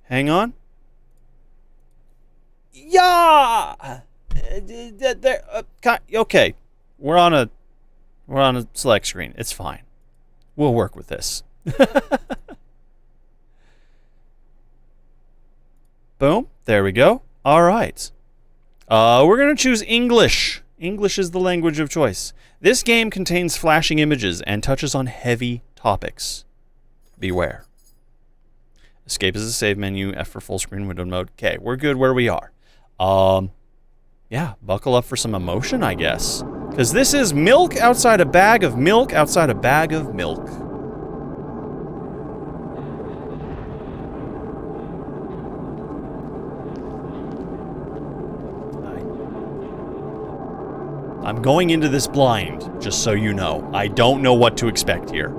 Hang on. Yeah! Okay. We're on a select screen. It's fine. We'll work with this. Boom. There we go. All right. We're going to choose English. English is the language of choice. This game contains flashing images and touches on heavy topics. Beware. Escape is a save menu. F for full screen window mode. Okay, we're good where we are. Yeah, buckle up for some emotion, I guess. Because this is milk outside a bag of milk outside a bag of milk. I'm going into this blind, just so you know. I don't know what to expect here.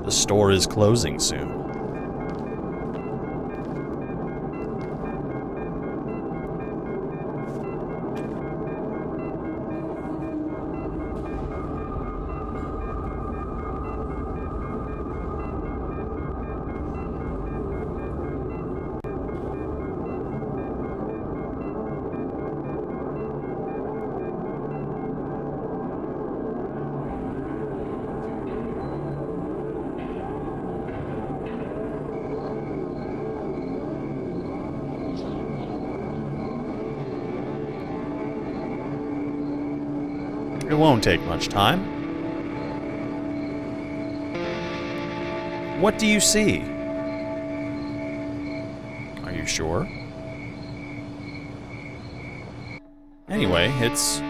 The store is closing soon. It won't take much time. What do you see? Are you sure? Anyway, it's...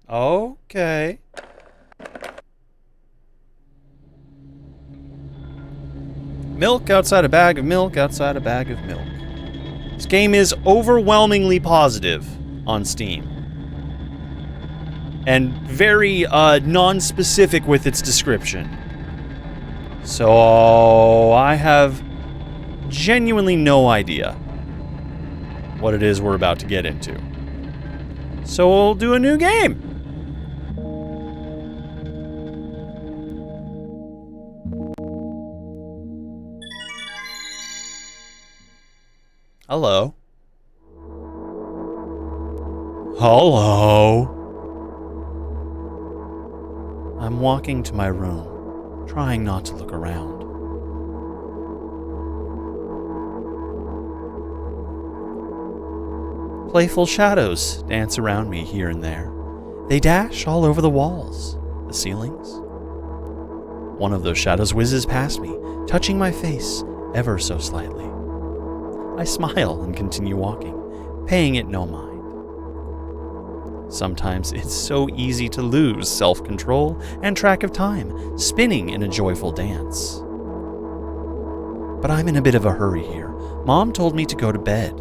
Okay. Milk outside a bag of milk outside a bag of milk. This game is overwhelmingly positive on Steam. And very non-specific with its description. So I have genuinely no idea what it is we're about to get into. So we'll do a new game. Hello. Hello. I'm walking to my room, trying not to look around. Playful shadows dance around me here and there. They dash all over the walls, the ceilings. One of those shadows whizzes past me, touching my face ever so slightly. I smile and continue walking, paying it no mind. Sometimes it's so easy to lose self-control and track of time, spinning in a joyful dance. But I'm in a bit of a hurry here. Mom told me to go to bed.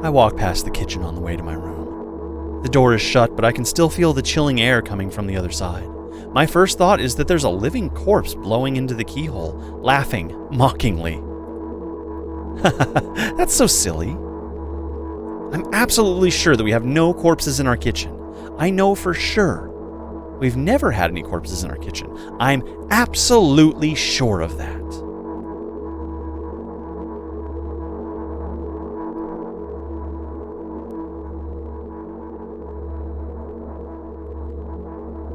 I walk past the kitchen on the way to my room. The door is shut, but I can still feel the chilling air coming from the other side. My first thought is that there's a living corpse blowing into the keyhole, laughing mockingly. That's so silly. I'm absolutely sure that we have no corpses in our kitchen. I know for sure. We've never had any corpses in our kitchen. I'm absolutely sure of that.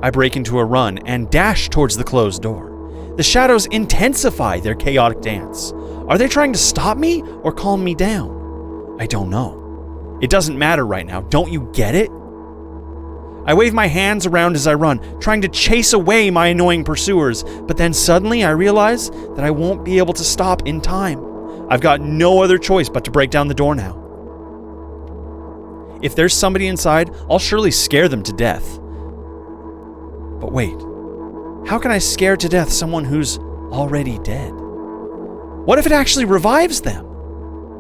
I break into a run and dash towards the closed door. The shadows intensify their chaotic dance. Are they trying to stop me or calm me down? I don't know. It doesn't matter right now, don't you get it? I wave my hands around as I run, trying to chase away my annoying pursuers, but then suddenly I realize that I won't be able to stop in time. I've got no other choice but to break down the door now. If there's somebody inside, I'll surely scare them to death. But wait, how can I scare to death someone who's already dead? What if it actually revives them?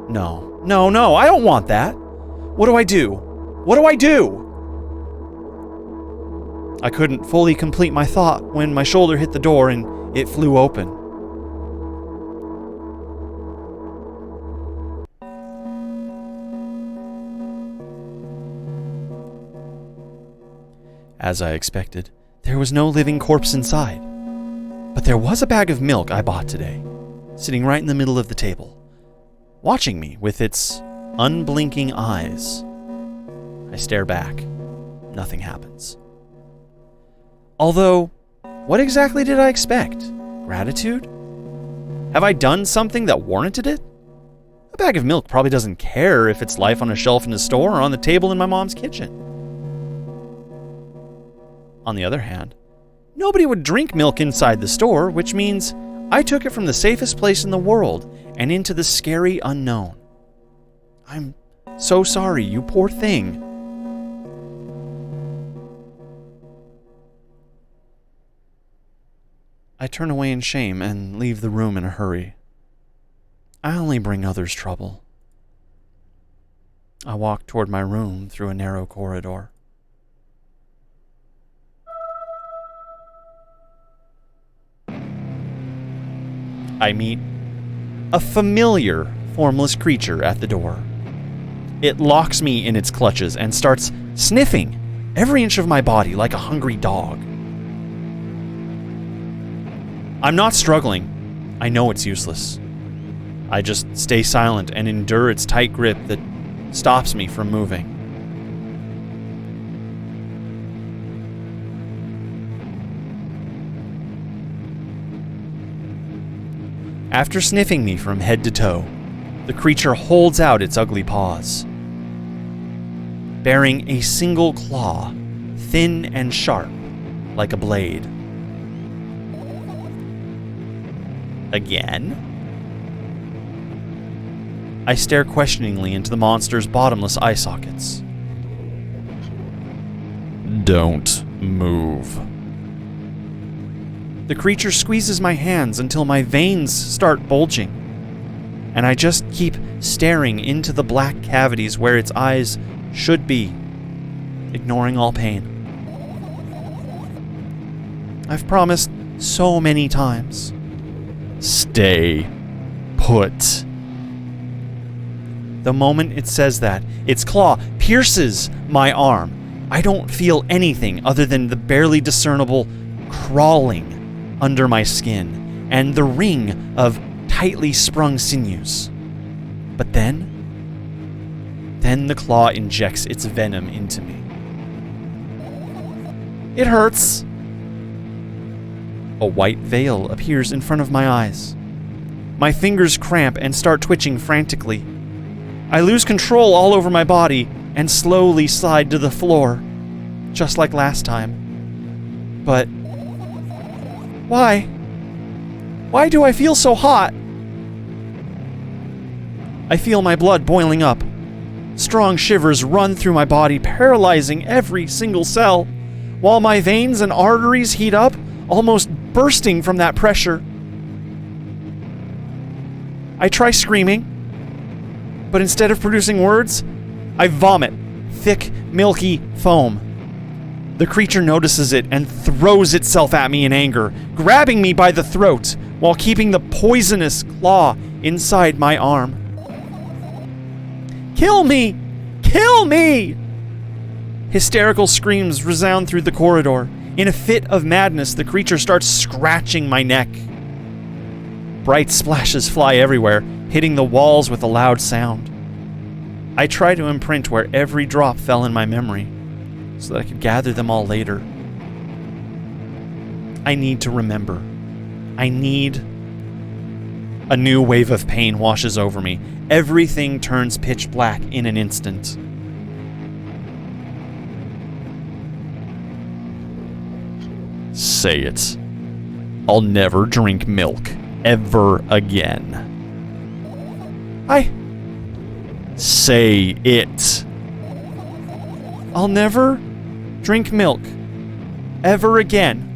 No, I don't want that. What do I do? What do I do? I couldn't fully complete my thought when my shoulder hit the door and it flew open. As I expected, there was no living corpse inside. But there was a bag of milk I bought today, sitting right in the middle of the table, watching me with its unblinking eyes. I stare back. Nothing happens. Although, what exactly did I expect? Gratitude? Have I done something that warranted it? A bag of milk probably doesn't care if it's life on a shelf in a store or on the table in my mom's kitchen. On the other hand, nobody would drink milk inside the store, which means I took it from the safest place in the world and into the scary unknown. I'm so sorry, you poor thing. I turn away in shame and leave the room in a hurry. I only bring others trouble. I walk toward my room through a narrow corridor. I meet a familiar, formless creature at the door. It locks me in its clutches and starts sniffing every inch of my body like a hungry dog. I'm not struggling. I know it's useless. I just stay silent and endure its tight grip that stops me from moving. After sniffing me from head to toe, the creature holds out its ugly paws, bearing a single claw, thin and sharp, like a blade. Again? I stare questioningly into the monster's bottomless eye sockets. Don't move. The creature squeezes my hands until my veins start bulging, and I just keep staring into the black cavities where its eyes should be, ignoring all pain. I've promised so many times. Stay put. The moment it says that, its claw pierces my arm. I don't feel anything other than the barely discernible crawling under my skin and the ring of tightly sprung sinews. But then the claw injects its venom into me. It hurts. A white veil appears in front of my eyes. My fingers cramp and start twitching frantically. I lose control all over my body and slowly slide to the floor, just like last time. But why? Why do I feel so hot? I feel my blood boiling up. Strong shivers run through my body, paralyzing every single cell, while my veins and arteries heat up, almost bursting from that pressure. I try screaming, but instead of producing words, I vomit thick, milky foam. The creature notices it and throws itself at me in anger, grabbing me by the throat while keeping the poisonous claw inside my arm. Kill me! Kill me! Hysterical screams resound through the corridor. In a fit of madness, the creature starts scratching my neck. Bright splashes fly everywhere, hitting the walls with a loud sound. I try to imprint where every drop fell in my memory, so that I could gather them all later. I need to remember. I need... A new wave of pain washes over me. Everything turns pitch black in an instant. Say it. I'll never drink milk. Ever again. Say it. I'll never drink milk. ever again.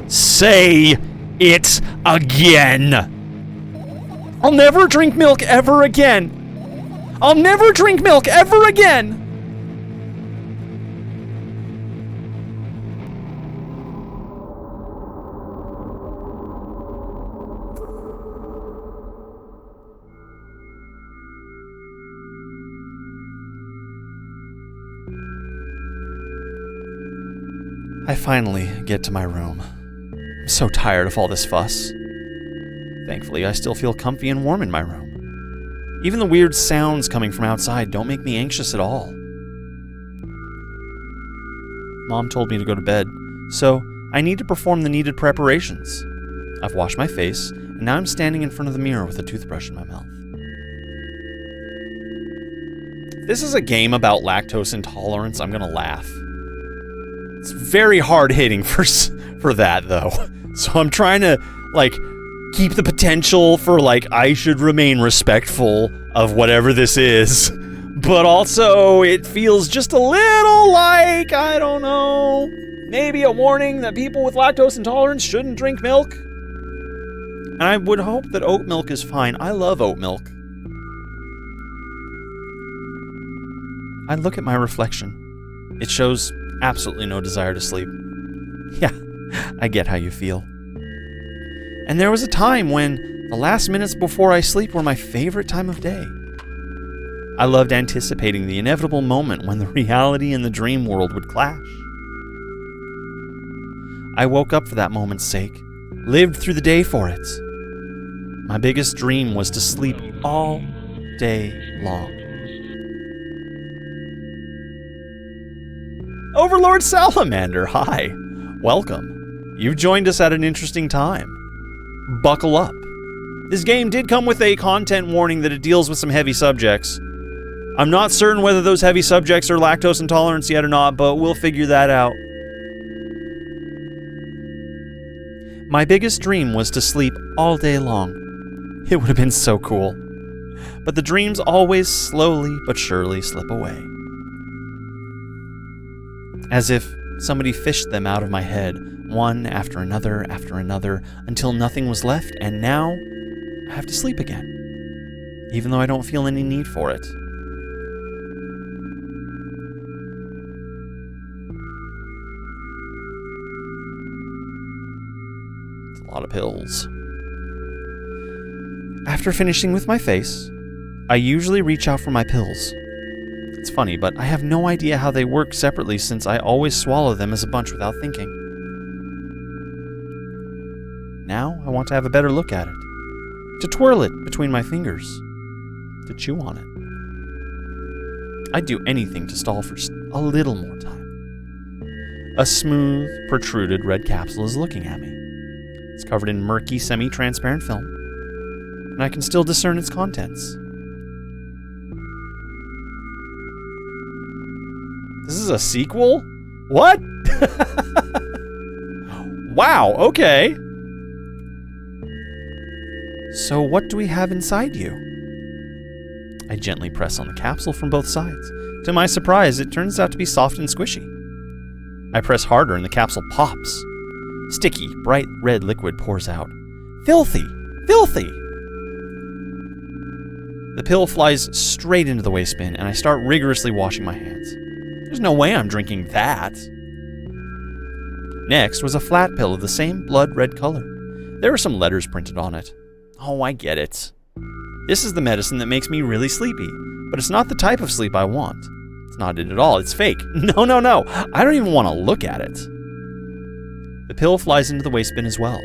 Say it again. I'll never drink milk ever again. I'll never drink milk ever again. I finally get to my room. I'm so tired of all this fuss. Thankfully, I still feel comfy and warm in my room. Even the weird sounds coming from outside don't make me anxious at all. Mom told me to go to bed, so I need to perform the needed preparations. I've washed my face, and now I'm standing in front of the mirror with a toothbrush in my mouth. If this is a game about lactose intolerance, I'm gonna laugh. It's very hard-hitting for that, though. So I'm trying to, keep the potential for, I should remain respectful of whatever this is. But also, it feels just a little like, I don't know, maybe a warning that people with lactose intolerance shouldn't drink milk. And I would hope that oat milk is fine. I love oat milk. I look at my reflection. It shows absolutely no desire to sleep. Yeah, I get how you feel. And there was a time when the last minutes before I sleep were my favorite time of day. I loved anticipating the inevitable moment when the reality and the dream world would clash. I woke up for that moment's sake, lived through the day for it. My biggest dream was to sleep all day long. Overlord Salamander, hi. Welcome. You've joined us at an interesting time. Buckle up. This game did come with a content warning that it deals with some heavy subjects. I'm not certain whether those heavy subjects are lactose intolerance yet or not, but we'll figure that out. My biggest dream was to sleep all day long. It would have been so cool. But the dreams always slowly but surely slip away. As if somebody fished them out of my head, one after another, until nothing was left, and now I have to sleep again, even though I don't feel any need for it. It's a lot of pills. After finishing with my face, I usually reach out for my pills. It's funny, but I have no idea how they work separately since I always swallow them as a bunch without thinking. Now I want to have a better look at it, to twirl it between my fingers, to chew on it. I'd do anything to stall for a little more time. A smooth, protruded red capsule is looking at me. It's covered in murky, semi-transparent film, and I can still discern its contents. This is a sequel? What? Wow, okay. So what do we have inside you? I gently press on the capsule from both sides. To my surprise, it turns out to be soft and squishy. I press harder and the capsule pops. Sticky, bright red liquid pours out. Filthy! Filthy! The pill flies straight into the waste bin and I start rigorously washing my hands. There's no way I'm drinking that. Next was a flat pill of the same blood red color. There were some letters printed on it. Oh, I get it. This is the medicine that makes me really sleepy, but it's not the type of sleep I want. It's not it at all, it's fake. No. I don't even want to look at it. The pill flies into the waste bin as well.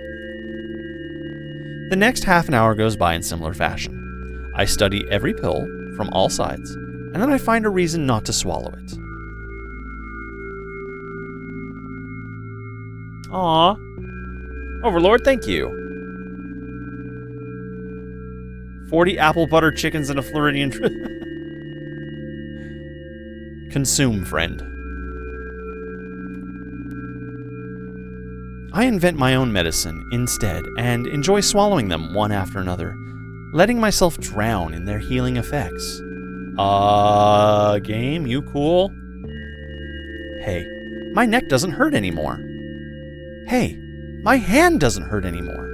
The next half an hour goes by in similar fashion. I study every pill from all sides, and then I find a reason not to swallow it. Aw. Overlord, thank you. 40 apple butter chickens and a Floridian... Consume, friend. I invent my own medicine instead and enjoy swallowing them one after another, letting myself drown in their healing effects. Game, you cool? Hey, my neck doesn't hurt anymore. Hey, my hand doesn't hurt anymore.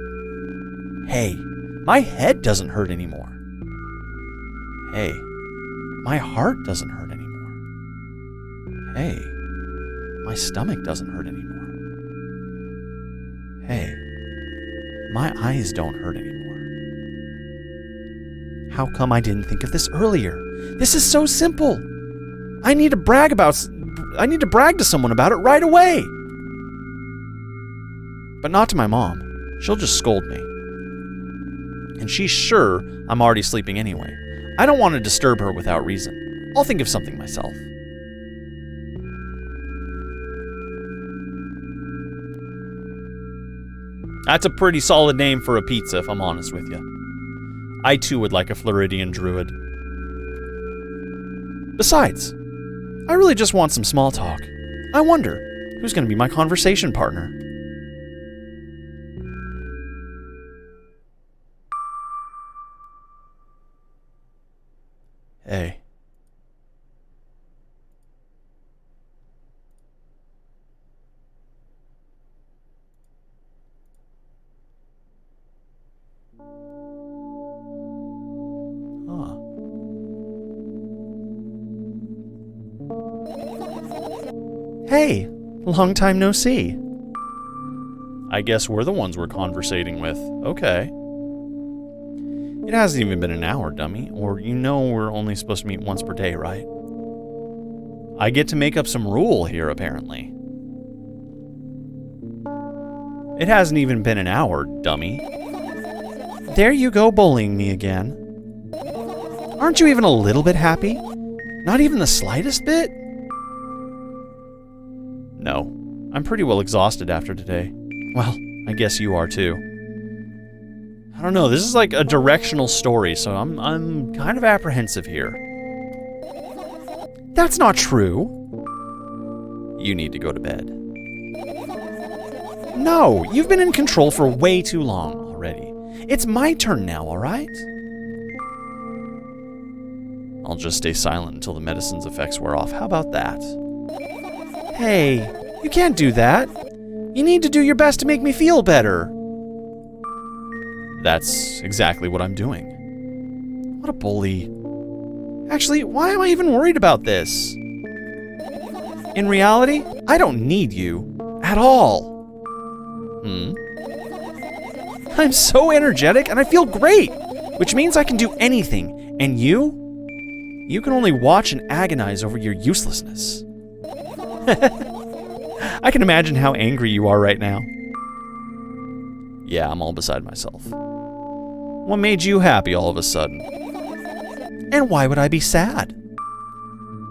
Hey, my head doesn't hurt anymore. Hey, my heart doesn't hurt anymore. Hey, my stomach doesn't hurt anymore. Hey, my eyes don't hurt anymore. How come I didn't think of this earlier? This is so simple. I need to brag to someone about it right away. But not to my mom. She'll just scold me. And she's sure I'm already sleeping anyway. I don't want to disturb her without reason. I'll think of something myself. That's a pretty solid name for a pizza, if I'm honest with you. I too would like a Floridian Druid. Besides, I really just want some small talk. I wonder, who's going to be my conversation partner? Hey. Hey, long time no see. I guess we're the ones we're conversating with. Okay. It hasn't even been an hour, dummy. Or you know we're only supposed to meet once per day, right? I get to make up some rule here, apparently. It hasn't even been an hour, dummy. There you go bullying me again. Aren't you even a little bit happy? Not even the slightest bit? No, I'm pretty well exhausted after today. Well, I guess you are too. I don't know, this is like a directional story, so I'm kind of apprehensive here. That's not true. You need to go to bed. No, you've been in control for way too long already. It's my turn now, alright? I'll just stay silent until the medicine's effects wear off. How about that? Hey, you can't do that. You need to do your best to make me feel better. That's exactly what I'm doing. What a bully. Actually, why am I even worried about this? In reality, I don't need you at all. I'm so energetic and I feel great, which means I can do anything. And you can only watch and agonize over your uselessness. I can imagine how angry you are right now. Yeah, I'm all beside myself. What made you happy all of a sudden? And why would I be sad?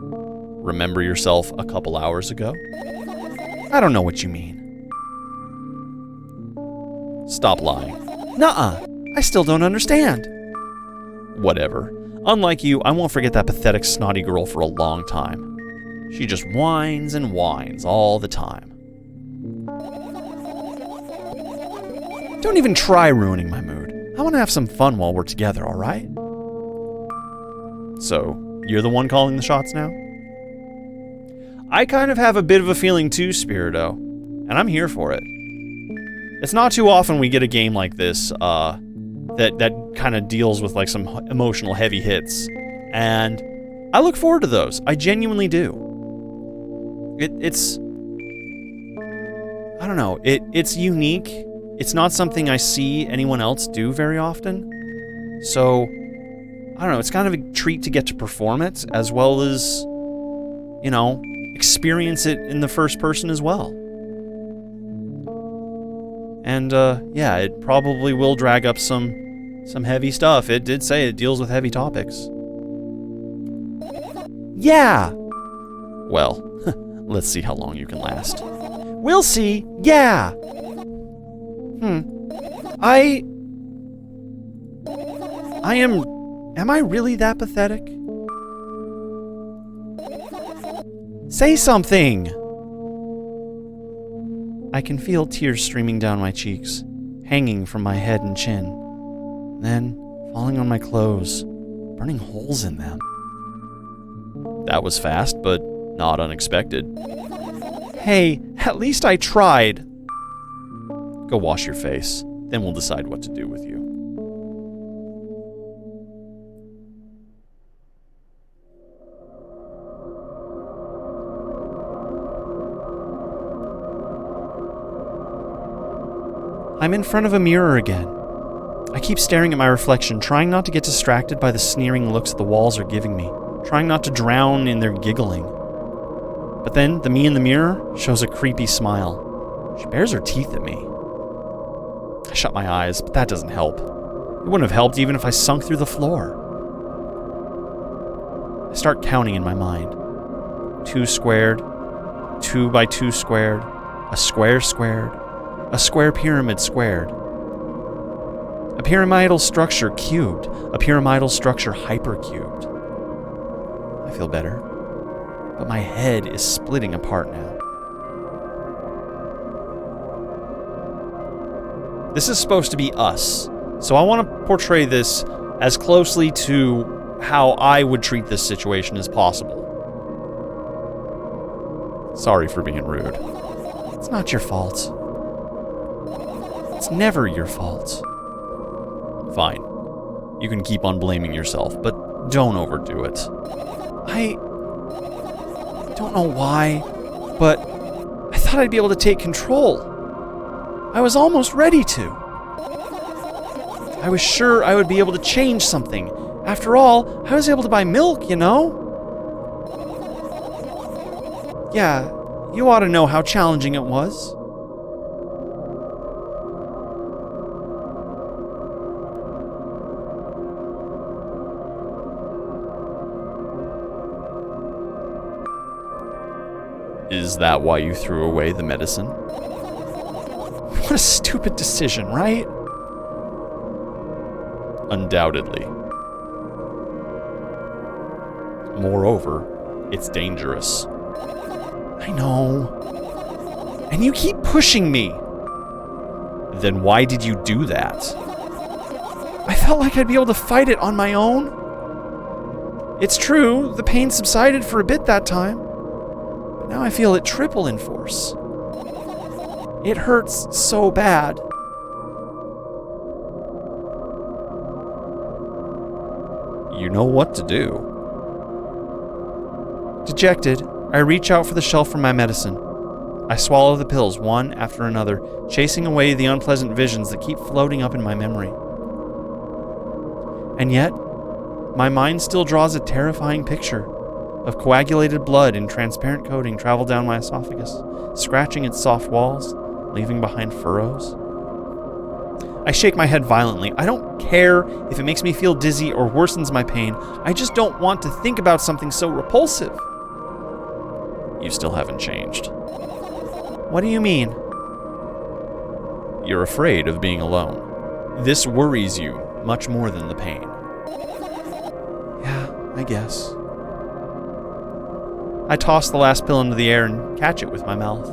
Remember yourself a couple hours ago? I don't know what you mean. Stop lying. Nuh-uh. I still don't understand. Whatever. Unlike you, I won't forget that pathetic snotty girl for a long time. She just whines and whines all the time. Don't even try ruining my mood. I want to have some fun while we're together, alright? So, you're the one calling the shots now? I kind of have a bit of a feeling too, Spirito, and I'm here for it. It's not too often we get a game like this, that kind of deals with like some emotional heavy hits, and I look forward to those. I genuinely do. It's I don't know. It's unique. It's not something I see anyone else do very often. So, I don't know. It's kind of a treat to get to perform it, as well as, you know, experience it in the first person as well. And, yeah, it probably will drag up some heavy stuff. It did say it deals with heavy topics. Yeah! Well, let's see how long you can last. We'll see! Yeah! Am I really that pathetic? Say something! I can feel tears streaming down my cheeks, hanging from my head and chin, then falling on my clothes, burning holes in them. That was fast, but not unexpected. Hey, at least I tried. Go wash your face, then we'll decide what to do with you. I'm in front of a mirror again. I keep staring at my reflection, trying not to get distracted by the sneering looks the walls are giving me, trying not to drown in their giggling. But then, the me in the mirror shows a creepy smile. She bares her teeth at me. I shut my eyes, but that doesn't help. It wouldn't have helped even if I sunk through the floor. I start counting in my mind. 2 squared, 2 by 2 squared, a square squared, a square pyramid squared. A pyramidal structure cubed, a pyramidal structure hypercubed. I feel better, but my head is splitting apart now. This is supposed to be us, so I want to portray this as closely to how I would treat this situation as possible. Sorry for being rude. It's not your fault. It's never your fault. Fine. You can keep on blaming yourself, but don't overdo it. I don't know why, but I thought I'd be able to take control. I was almost ready to. I was sure I would be able to change something. After all, I was able to buy milk, you know? Yeah, you ought to know how challenging it was. Is that why you threw away the medicine? What a stupid decision, right? Undoubtedly. Moreover, it's dangerous. I know. And you keep pushing me. Then why did you do that? I felt like I'd be able to fight it on my own. It's true, the pain subsided for a bit that time. But now I feel it triple in force. It hurts so bad. You know what to do. Dejected, I reach out for the shelf for my medicine. I swallow the pills one after another, chasing away the unpleasant visions that keep floating up in my memory. And yet, my mind still draws a terrifying picture of coagulated blood in transparent coating travel down my esophagus, scratching its soft walls, leaving behind furrows. I shake my head violently. I don't care if it makes me feel dizzy or worsens my pain. I just don't want to think about something so repulsive. You still haven't changed. What do you mean? You're afraid of being alone. This worries you much more than the pain. Yeah, I guess. I toss the last pill into the air and catch it with my mouth.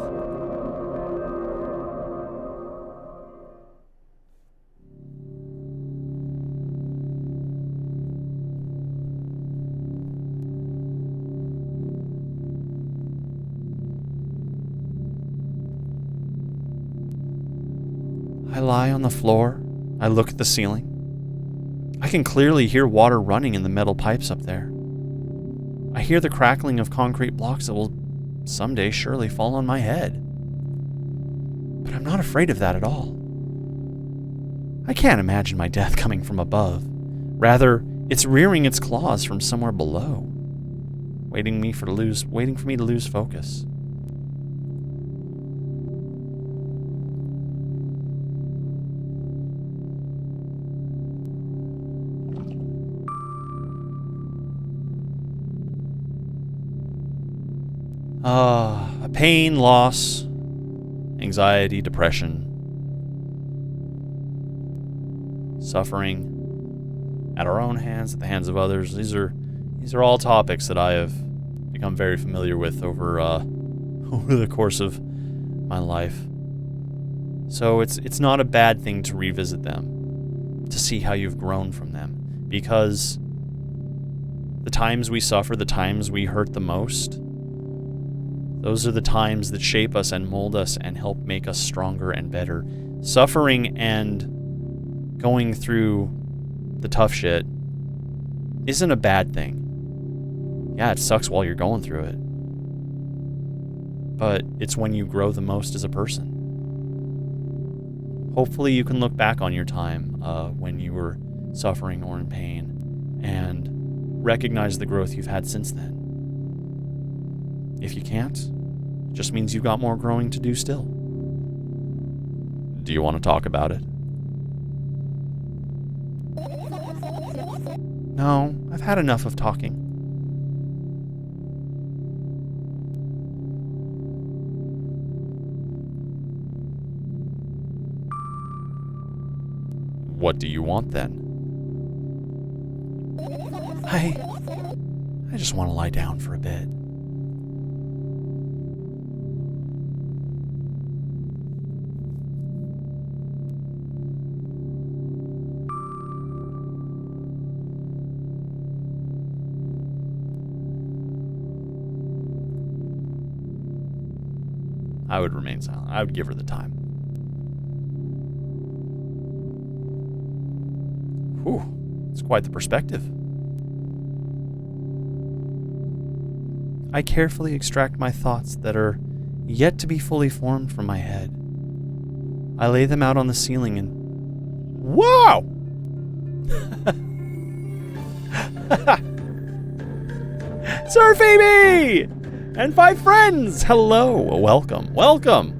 I lie on the floor. I look at the ceiling. I can clearly hear water running in the metal pipes up there. I hear the crackling of concrete blocks that will someday surely fall on my head. But I'm not afraid of that at all. I can't imagine my death coming from above. Rather, it's rearing its claws from somewhere below, waiting for me to lose focus. Pain, loss, anxiety, depression, suffering at our own hands, at the hands of others. These are all topics that I have become very familiar with over the course of my life. So it's not a bad thing to revisit them, to see how you've grown from them, because the times we suffer, the times we hurt the most, Those are the times that shape us and mold us and help make us stronger and better. Suffering and going through the tough shit isn't a bad thing. Yeah, it sucks while you're going through it. But it's when you grow the most as a person. Hopefully you can look back on your time when you were suffering or in pain and recognize the growth you've had since then. If you can't, it just means you've got more growing to do still. Do you want to talk about it? No, I've had enough of talking. What do you want then? I just want to lie down for a bit. I would remain silent. I would give her the time. Whew, it's quite the perspective. I carefully extract my thoughts that are yet to be fully formed from my head. I lay them out on the ceiling and... Wow! Sir Phoebe! And 5 friends! Hello, welcome, welcome!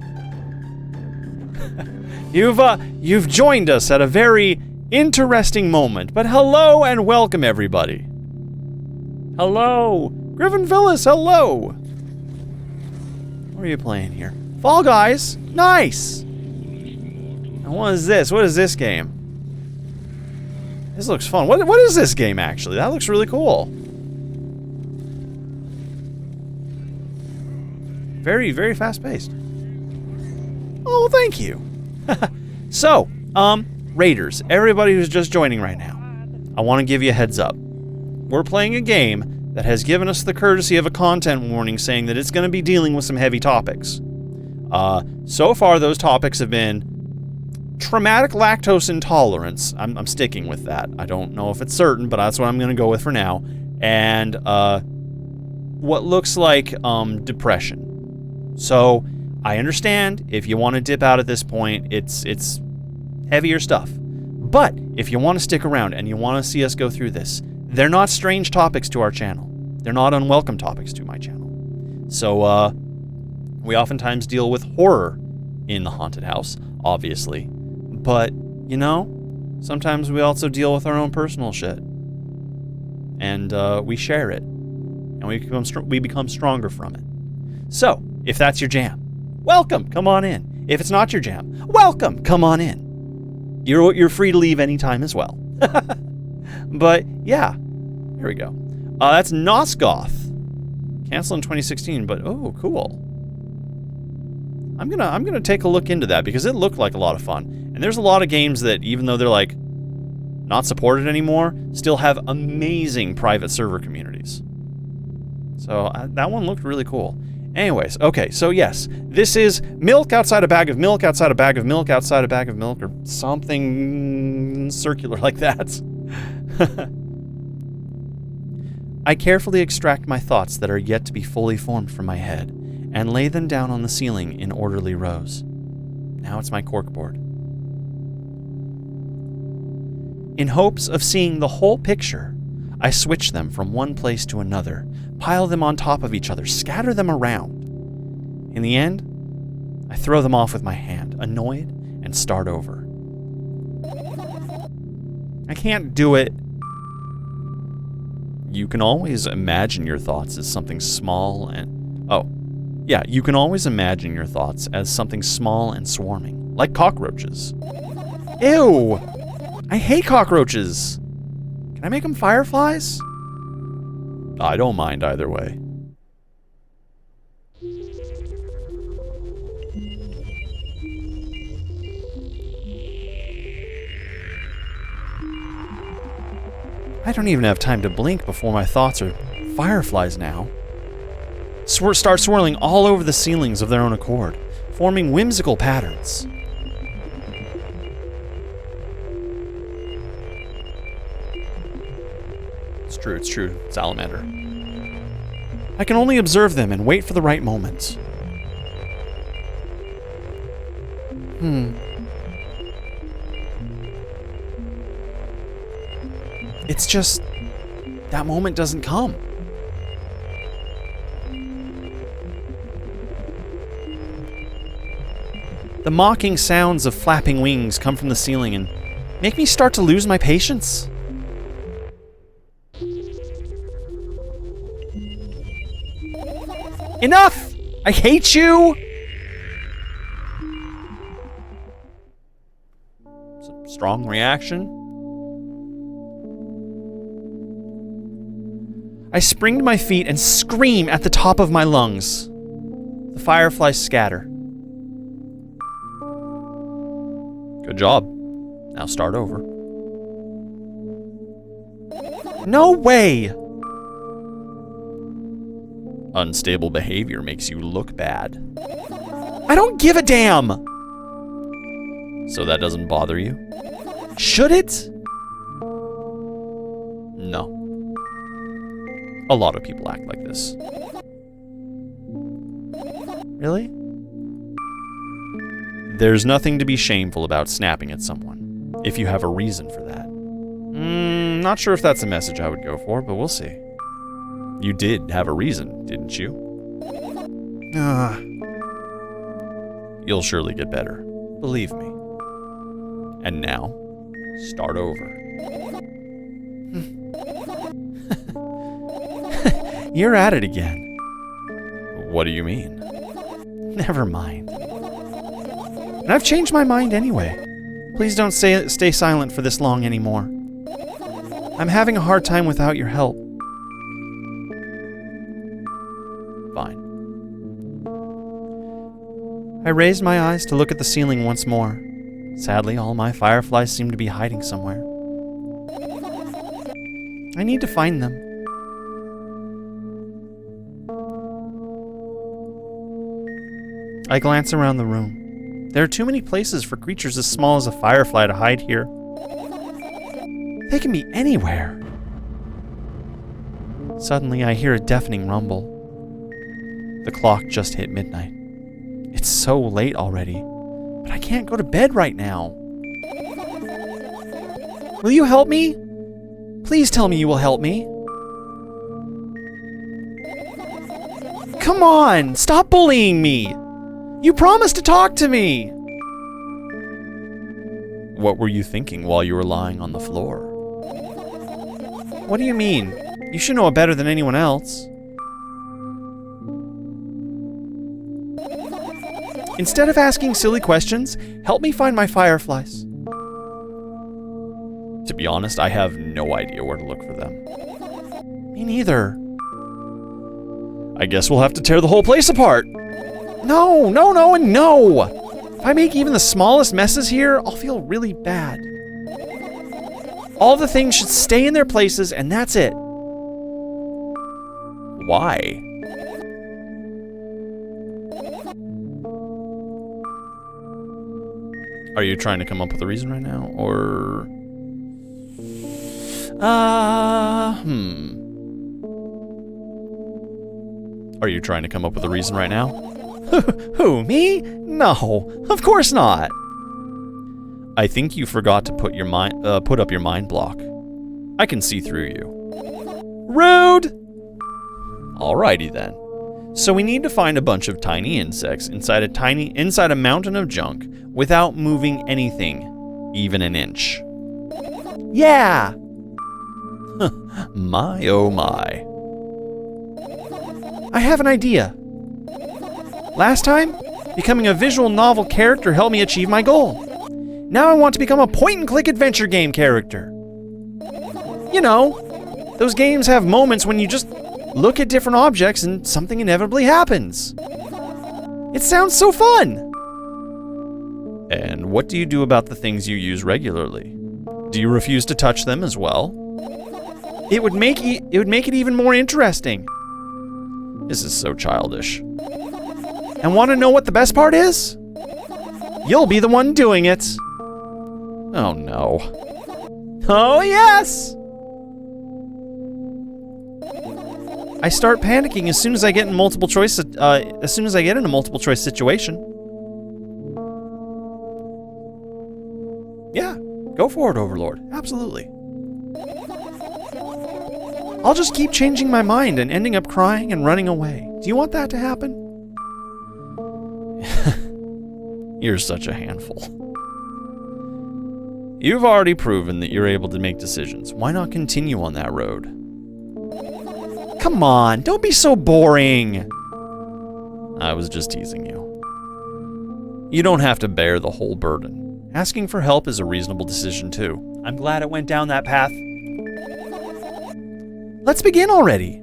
You've joined us at a very interesting moment, but hello and welcome everybody. Hello! Griffin Phyllis, hello! What are you playing here? Fall Guys? Nice! And what is this? What is this game? This looks fun. What is this game actually? That looks really cool. Very, very fast-paced. Oh, thank you. So, Raiders, everybody who's just joining right now, I want to give you a heads up. We're playing a game that has given us the courtesy of a content warning saying that it's going to be dealing with some heavy topics. So far, those topics have been traumatic lactose intolerance. I'm sticking with that. I don't know if it's certain, but that's what I'm going to go with for now. And what looks like depression. So, I understand if you want to dip out at this point, it's heavier stuff. But if you want to stick around and you want to see us go through this, they're not strange topics to our channel. They're not unwelcome topics to my channel. So, we oftentimes deal with horror in the haunted house, obviously. But, you know, sometimes we also deal with our own personal shit. And we share it. And we become stronger from it. So, if that's your jam, welcome, come on in. If it's not your jam, welcome, come on in. You're free to leave anytime as well. But yeah, here we go. That's Nosgoth. Canceled in 2016, but oh, cool. I'm gonna take a look into that because it looked like a lot of fun. And there's a lot of games that, even though they're like not supported anymore, still have amazing private server communities. So that one looked really cool. Anyways, okay, so yes, this is milk outside a bag of milk outside a bag of milk outside a bag of milk, or something circular like that. I carefully extract my thoughts that are yet to be fully formed from my head, and lay them down on the ceiling in orderly rows. Now it's my corkboard. In hopes of seeing the whole picture, I switch them from one place to another, pile them on top of each other, scatter them around. In the end, I throw them off with my hand, annoyed, and start over. I can't do it. You can always imagine your thoughts as something small and... Oh, yeah, you can always imagine your thoughts as something small and swarming, like cockroaches. Ew! I hate cockroaches! Can I make them fireflies? I don't mind either way. I don't even have time to blink before my thoughts are fireflies now. start swirling all over the ceilings of their own accord, forming whimsical patterns. It's true, salamander. I can only observe them and wait for the right moment. It's just, that moment doesn't come. The mocking sounds of flapping wings come from the ceiling and make me start to lose my patience. Enough! I hate you! It's a strong reaction. I spring to my feet and scream at the top of my lungs. The fireflies scatter. Good job. Now start over. No way! Unstable behavior makes you look bad. I don't give a damn! So that doesn't bother you? Should it? No. A lot of people act like this. Really? There's nothing to be shameful about snapping at someone, if you have a reason for that. Not sure if that's a message I would go for, but we'll see. You did have a reason, didn't you? You'll surely get better, believe me. And now, start over. You're at it again. What do you mean? Never mind. And I've changed my mind anyway. Please don't stay silent for this long anymore. I'm having a hard time without your help. Fine. I raised my eyes to look at the ceiling once more. Sadly, all my fireflies seem to be hiding somewhere. I need to find them. I glance around the room. There are too many places for creatures as small as a firefly to hide here. They can be anywhere. Suddenly, I hear a deafening rumble. The clock just hit midnight. It's so late already, but I can't go to bed right now. Will you help me? Please tell me you will help me. Come on, stop bullying me. You promised to talk to me. What were you thinking while you were lying on the floor? What do you mean? You should know it better than anyone else. Instead of asking silly questions, help me find my fireflies. To be honest, I have no idea where to look for them. Me neither. I guess we'll have to tear the whole place apart. No, no, no, and no! If I make even the smallest messes here, I'll feel really bad. All the things should stay in their places, and that's it. Why? Are you trying to come up with a reason right now, or... Are you trying to come up with a reason right now? Who, me? No, of course not. I think you forgot to put up your mind block. I can see through you. Rude! Alrighty then. So we need to find a bunch of tiny insects inside a mountain of junk without moving anything, even an inch. Yeah! My oh my. I have an idea. Last time, becoming a visual novel character helped me achieve my goal. Now I want to become a point-and-click adventure game character. You know, those games have moments when you just look at different objects and something inevitably happens. It sounds so fun! And what do you do about the things you use regularly? Do you refuse to touch them as well? It would make it even more interesting. This is so childish. And want to know what the best part is? You'll be the one doing it. Oh no. Oh yes! I start panicking as soon as I get in multiple choice. As soon as I get in a multiple choice situation. Yeah, go for it, Overlord. Absolutely. I'll just keep changing my mind and ending up crying and running away. Do you want that to happen? You're such a handful. You've already proven that you're able to make decisions. Why not continue on that road? Come on, don't be so boring. I was just teasing you. You don't have to bear the whole burden. Asking for help is a reasonable decision too. I'm glad it went down that path. Let's begin already.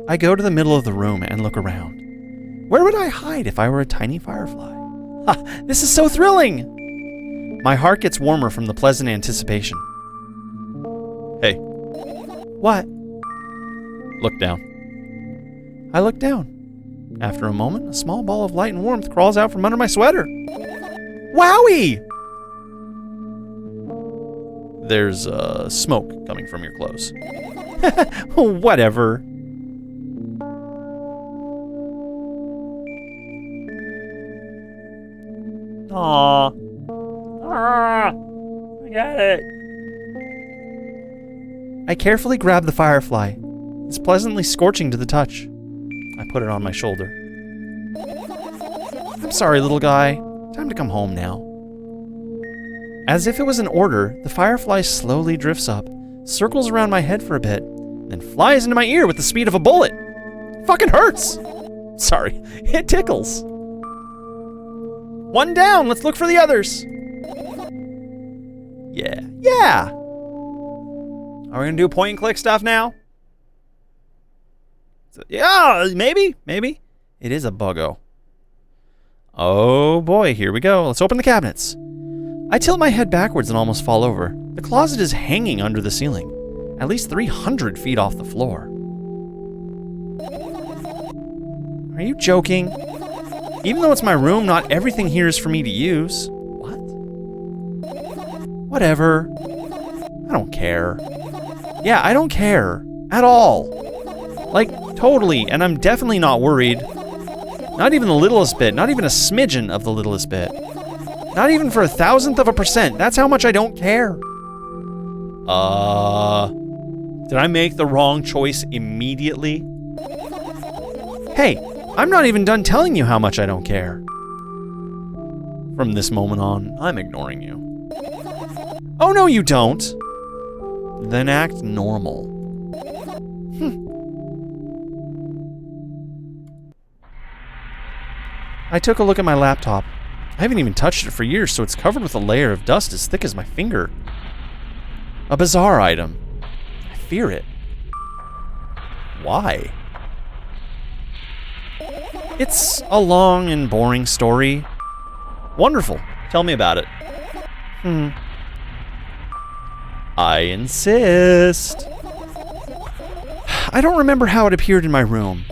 I go to the middle of the room and look around. Where would I hide if I were a tiny firefly? Ha! This is so thrilling! My heart gets warmer from the pleasant anticipation. Hey. What? Look down. I look down. After a moment, a small ball of light and warmth crawls out from under my sweater. Wowie! There's smoke coming from your clothes. Whatever. Aw. I got it. I carefully grab the firefly. It's pleasantly scorching to the touch. I put it on my shoulder. I'm sorry, little guy. Time to come home now. As if it was an order, the firefly slowly drifts up, circles around my head for a bit, then flies into my ear with the speed of a bullet. Fucking hurts! Sorry, it tickles. One down, let's look for the others. Yeah. Are we gonna do point and click stuff now? Yeah, maybe. It is a buggo. Oh boy, here we go. Let's open the cabinets. I tilt my head backwards and almost fall over. The closet is hanging under the ceiling, at least 300 feet off the floor. Are you joking? Even though it's my room, not everything here is for me to use. What? Whatever. I don't care. Yeah, I don't care. At all. Like, totally, and I'm definitely not worried. Not even the littlest bit, not even a smidgen of the littlest bit. Not even for 1,000,000%. That's how much I don't care. Did I make the wrong choice immediately? Hey, I'm not even done telling you how much I don't care. From this moment on, I'm ignoring you. Oh no, you don't. Then act normal. I took a look at my laptop. I haven't even touched it for years, so it's covered with a layer of dust as thick as my finger. A bizarre item. I fear it. Why? It's a long and boring story. Wonderful. Tell me about it. I insist. I don't remember how it appeared in my room.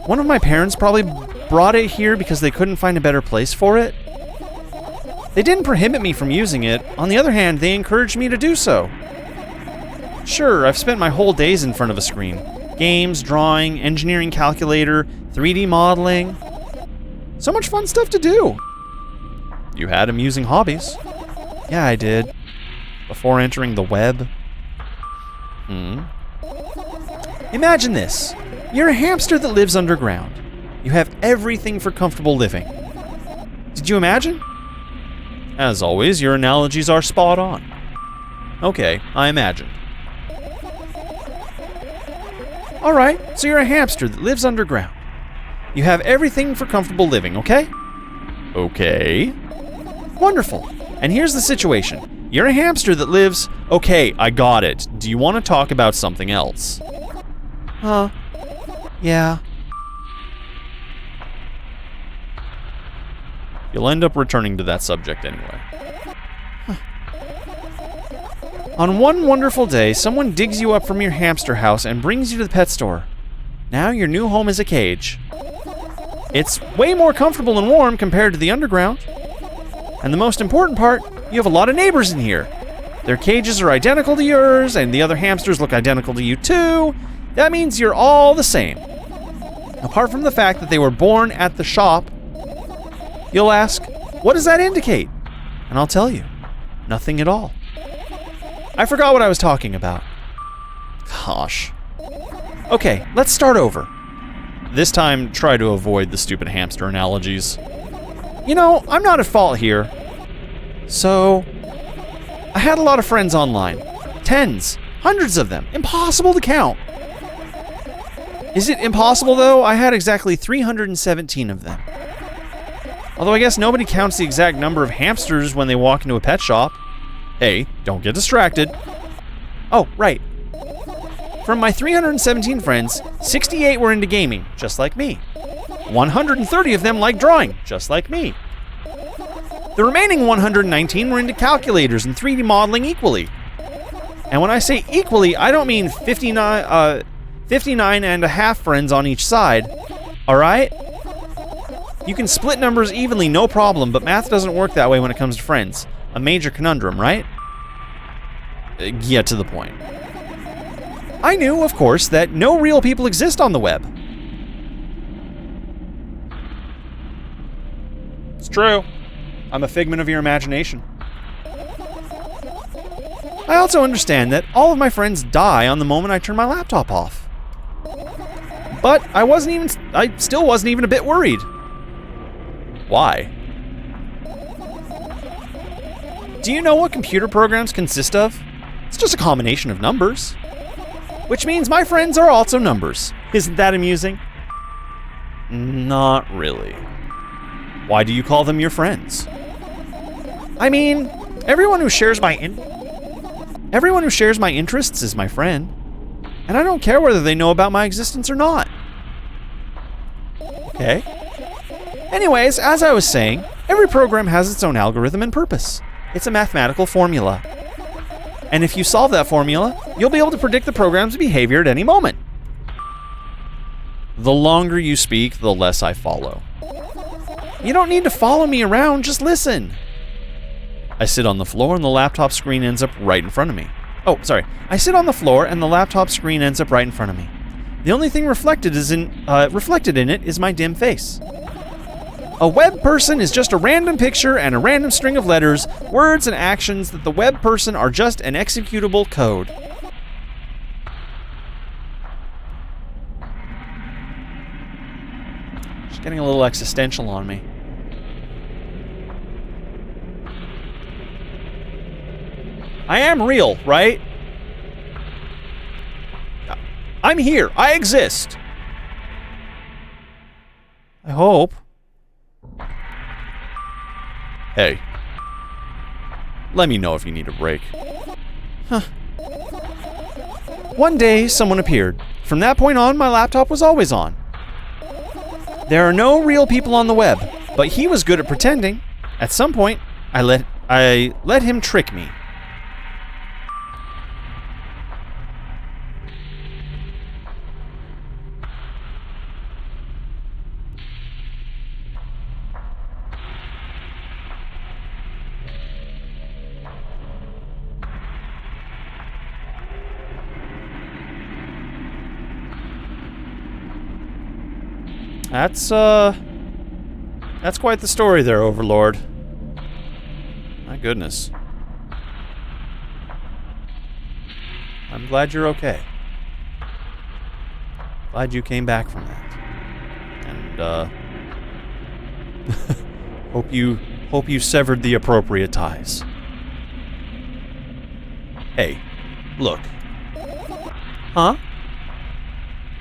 One of my parents probably brought it here because they couldn't find a better place for it. They didn't prohibit me from using it. On the other hand, they encouraged me to do so. Sure, I've spent my whole days in front of a screen. Games, drawing, engineering calculator, 3D modeling. So much fun stuff to do. You had amusing hobbies. Yeah, I did. Before entering the web. Imagine this. You're a hamster that lives underground. You have everything for comfortable living. Did you imagine? As always, your analogies are spot on. Okay, I imagined. Alright, so you're a hamster that lives underground. You have everything for comfortable living, okay? Okay. Wonderful. And here's the situation. You're a hamster that lives... Okay, I got it. Do you want to talk about something else? Yeah. You'll end up returning to that subject anyway. On one wonderful day, someone digs you up from your hamster house and brings you to the pet store. Now your new home is a cage. It's way more comfortable and warm compared to the underground. And the most important part, you have a lot of neighbors in here. Their cages are identical to yours, and the other hamsters look identical to you too. That means you're all the same. Apart from the fact that they were born at the shop, you'll ask, what does that indicate? And I'll tell you, nothing at all. I forgot what I was talking about. Gosh. Okay, let's start over. This time, try to avoid the stupid hamster analogies. You know, I'm not at fault here. So, I had a lot of friends online. Tens, hundreds of them. Impossible to count. Is it impossible, though? I had exactly 317 of them. Although I guess nobody counts the exact number of hamsters when they walk into a pet shop. Hey, don't get distracted. Oh, right. From my 317 friends, 68 were into gaming, just like me. 130 of them like drawing, just like me. The remaining 119 were into calculators and 3D modeling equally. And when I say equally, I don't mean 59 and a half friends on each side. Alright? You can split numbers evenly, no problem, but math doesn't work that way when it comes to friends. A major conundrum, right? Get to the point. I knew, of course, that no real people exist on the web. It's true. I'm a figment of your imagination. I also understand that all of my friends die on the moment I turn my laptop off. But I still wasn't even a bit worried. Why? Do you know what computer programs consist of? It's just a combination of numbers. Which means my friends are also numbers. Isn't that amusing? Not really. Why do you call them your friends? I mean, everyone who shares my interests is my friend. And I don't care whether they know about my existence or not. Okay. Anyways, as I was saying, every program has its own algorithm and purpose. It's a mathematical formula. And if you solve that formula, you'll be able to predict the program's behavior at any moment. The longer you speak, the less I follow. You don't need to follow me around, just listen. I sit on the floor and the laptop screen ends up right in front of me. Oh, sorry. I sit on the floor and the laptop screen ends up right in front of me. The only thing reflected in it is my dim face. A web person is just a random picture and a random string of letters, words, and actions that the web person are just an executable code. She's getting a little existential on me. I am real, right? I'm here. I exist. I hope. Hey. Let me know if you need a break. Huh. One day, someone appeared. From that point on, my laptop was always on. There are no real people on the web, but he was good at pretending. At some point, I let him trick me. That's quite the story there, Overlord. My goodness. I'm glad you're okay. Glad you came back from that. And, hope you severed the appropriate ties. Hey, look. Huh?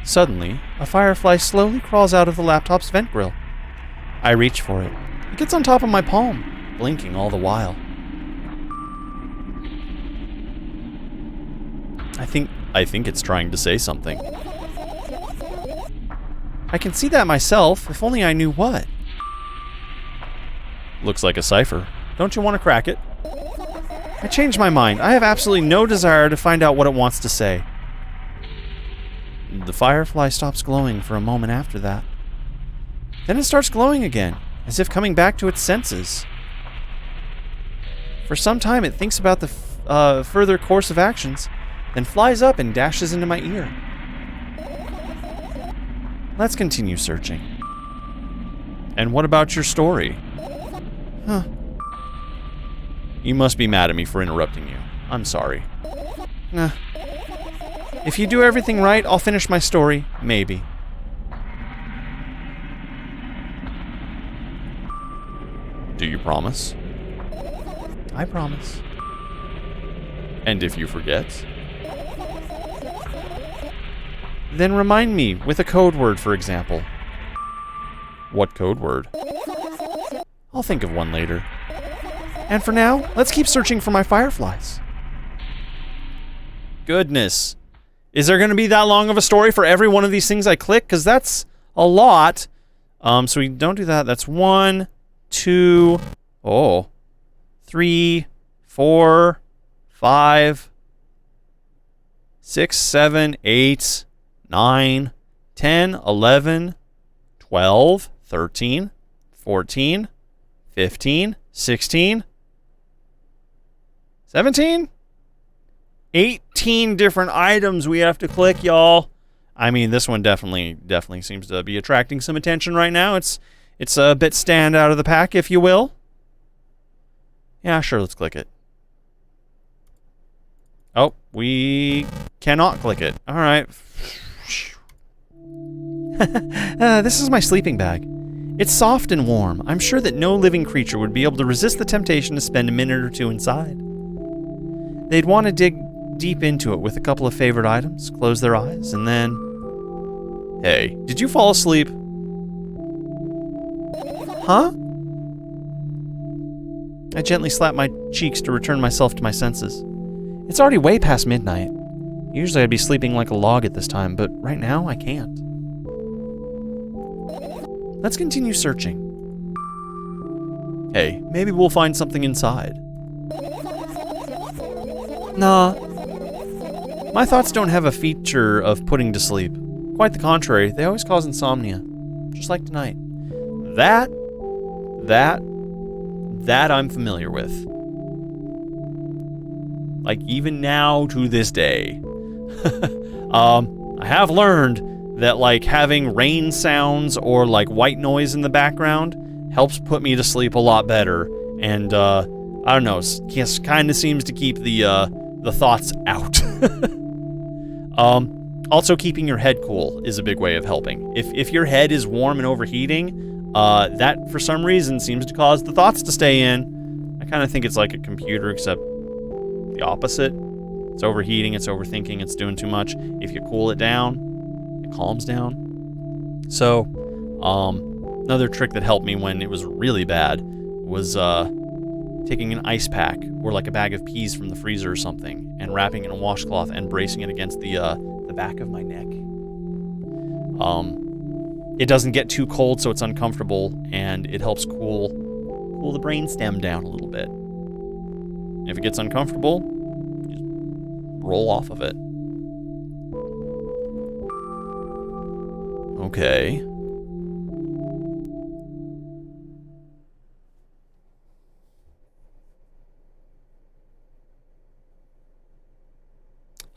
Suddenly, a firefly slowly crawls out of the laptop's vent grill. I reach for it. It gets on top of my palm, blinking all the while. I think it's trying to say something. I can see that myself, if only I knew what. Looks like a cipher. Don't you want to crack it? I changed my mind. I have absolutely no desire to find out what it wants to say. The firefly stops glowing for a moment after that. Then it starts glowing again, as if coming back to its senses. For some time, it thinks about the further course of actions, then flies up and dashes into my ear. Let's continue searching. And what about your story? Huh. You must be mad at me for interrupting you. I'm sorry. Nah. If you do everything right, I'll finish my story. Maybe. Do you promise? I promise. And if you forget? Then remind me with a code word, for example. What code word? I'll think of one later. And for now, let's keep searching for my fireflies. Goodness. Is there going to be that long of a story for every one of these things I click? Because that's a lot. So we don't do that. That's 1, 2, 3, 4, 5, 6, 7, 8, 9, 10, 11, 12, 13, 14, 15, 16, 17, 18 different items we have to click, y'all. I mean, this one definitely seems to be attracting some attention right now. It's a bit stand out of the pack, if you will. Yeah, sure, let's click it. Oh, we cannot click it. All right. This is my sleeping bag. It's soft and warm. I'm sure that no living creature would be able to resist the temptation to spend a minute or two inside. They'd want to dig deep into it with a couple of favorite items, close their eyes, and then... Hey, did you fall asleep? Huh? I gently slap my cheeks to return myself to my senses. It's already way past midnight. Usually I'd be sleeping like a log at this time, but right now I can't. Let's continue searching. Hey, maybe we'll find something inside. Nah. My thoughts don't have a feature of putting to sleep. Quite the contrary, they always cause insomnia. Just like tonight. That I'm familiar with. Like, even now to this day. I have learned that, like, having rain sounds or, like, white noise in the background helps put me to sleep a lot better. And, I don't know, kind of seems to keep the thoughts out. Also, keeping your head cool is a big way of helping. If your head is warm and overheating, that, for some reason, seems to cause the thoughts to stay in. I kind of think it's like a computer, except the opposite. It's overheating, it's overthinking, it's doing too much. If you cool it down, it calms down. So, another trick that helped me when it was really bad was taking an ice pack or like a bag of peas from the freezer or something and wrapping it in a washcloth and bracing it against the back of my neck. It doesn't get too cold, so it's uncomfortable, and it helps cool the brainstem down a little bit. If it gets uncomfortable, just roll off of it. Okay.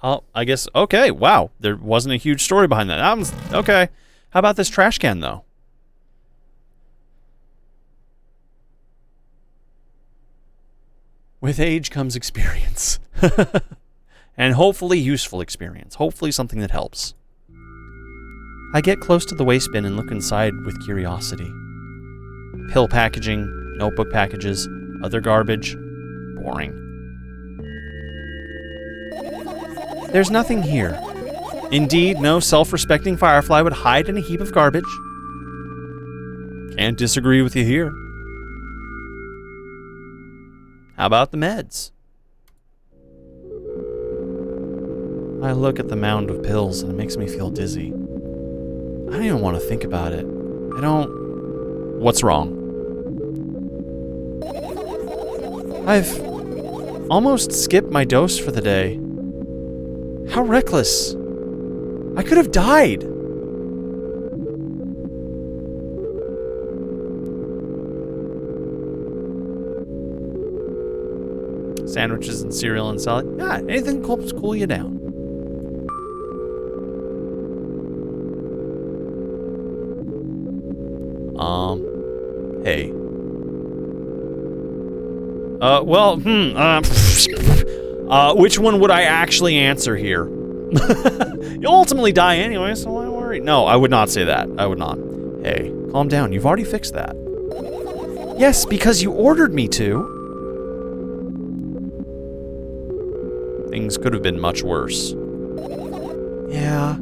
Oh, I guess, okay, wow. There wasn't a huge story behind that. Okay. How about this trash can, though? With age comes experience. And hopefully useful experience. Hopefully something that helps. I get close to the waste bin and look inside with curiosity. Pill packaging, notebook packages, other garbage. Boring. There's nothing here. Indeed, no self-respecting firefly would hide in a heap of garbage. Can't disagree with you here. How about the meds? I look at the mound of pills and it makes me feel dizzy. I don't even want to think about it. I don't... What's wrong? Almost skipped my dose for the day. How reckless. I could have died. Sandwiches and cereal and salad. Yeah, anything helps cool you down. Hey. Which one would I actually answer here? You'll ultimately die anyway, so why worry? No, I would not say that. I would not. Hey, calm down. You've already fixed that. Yes, because you ordered me to. Things could have been much worse. Yeah.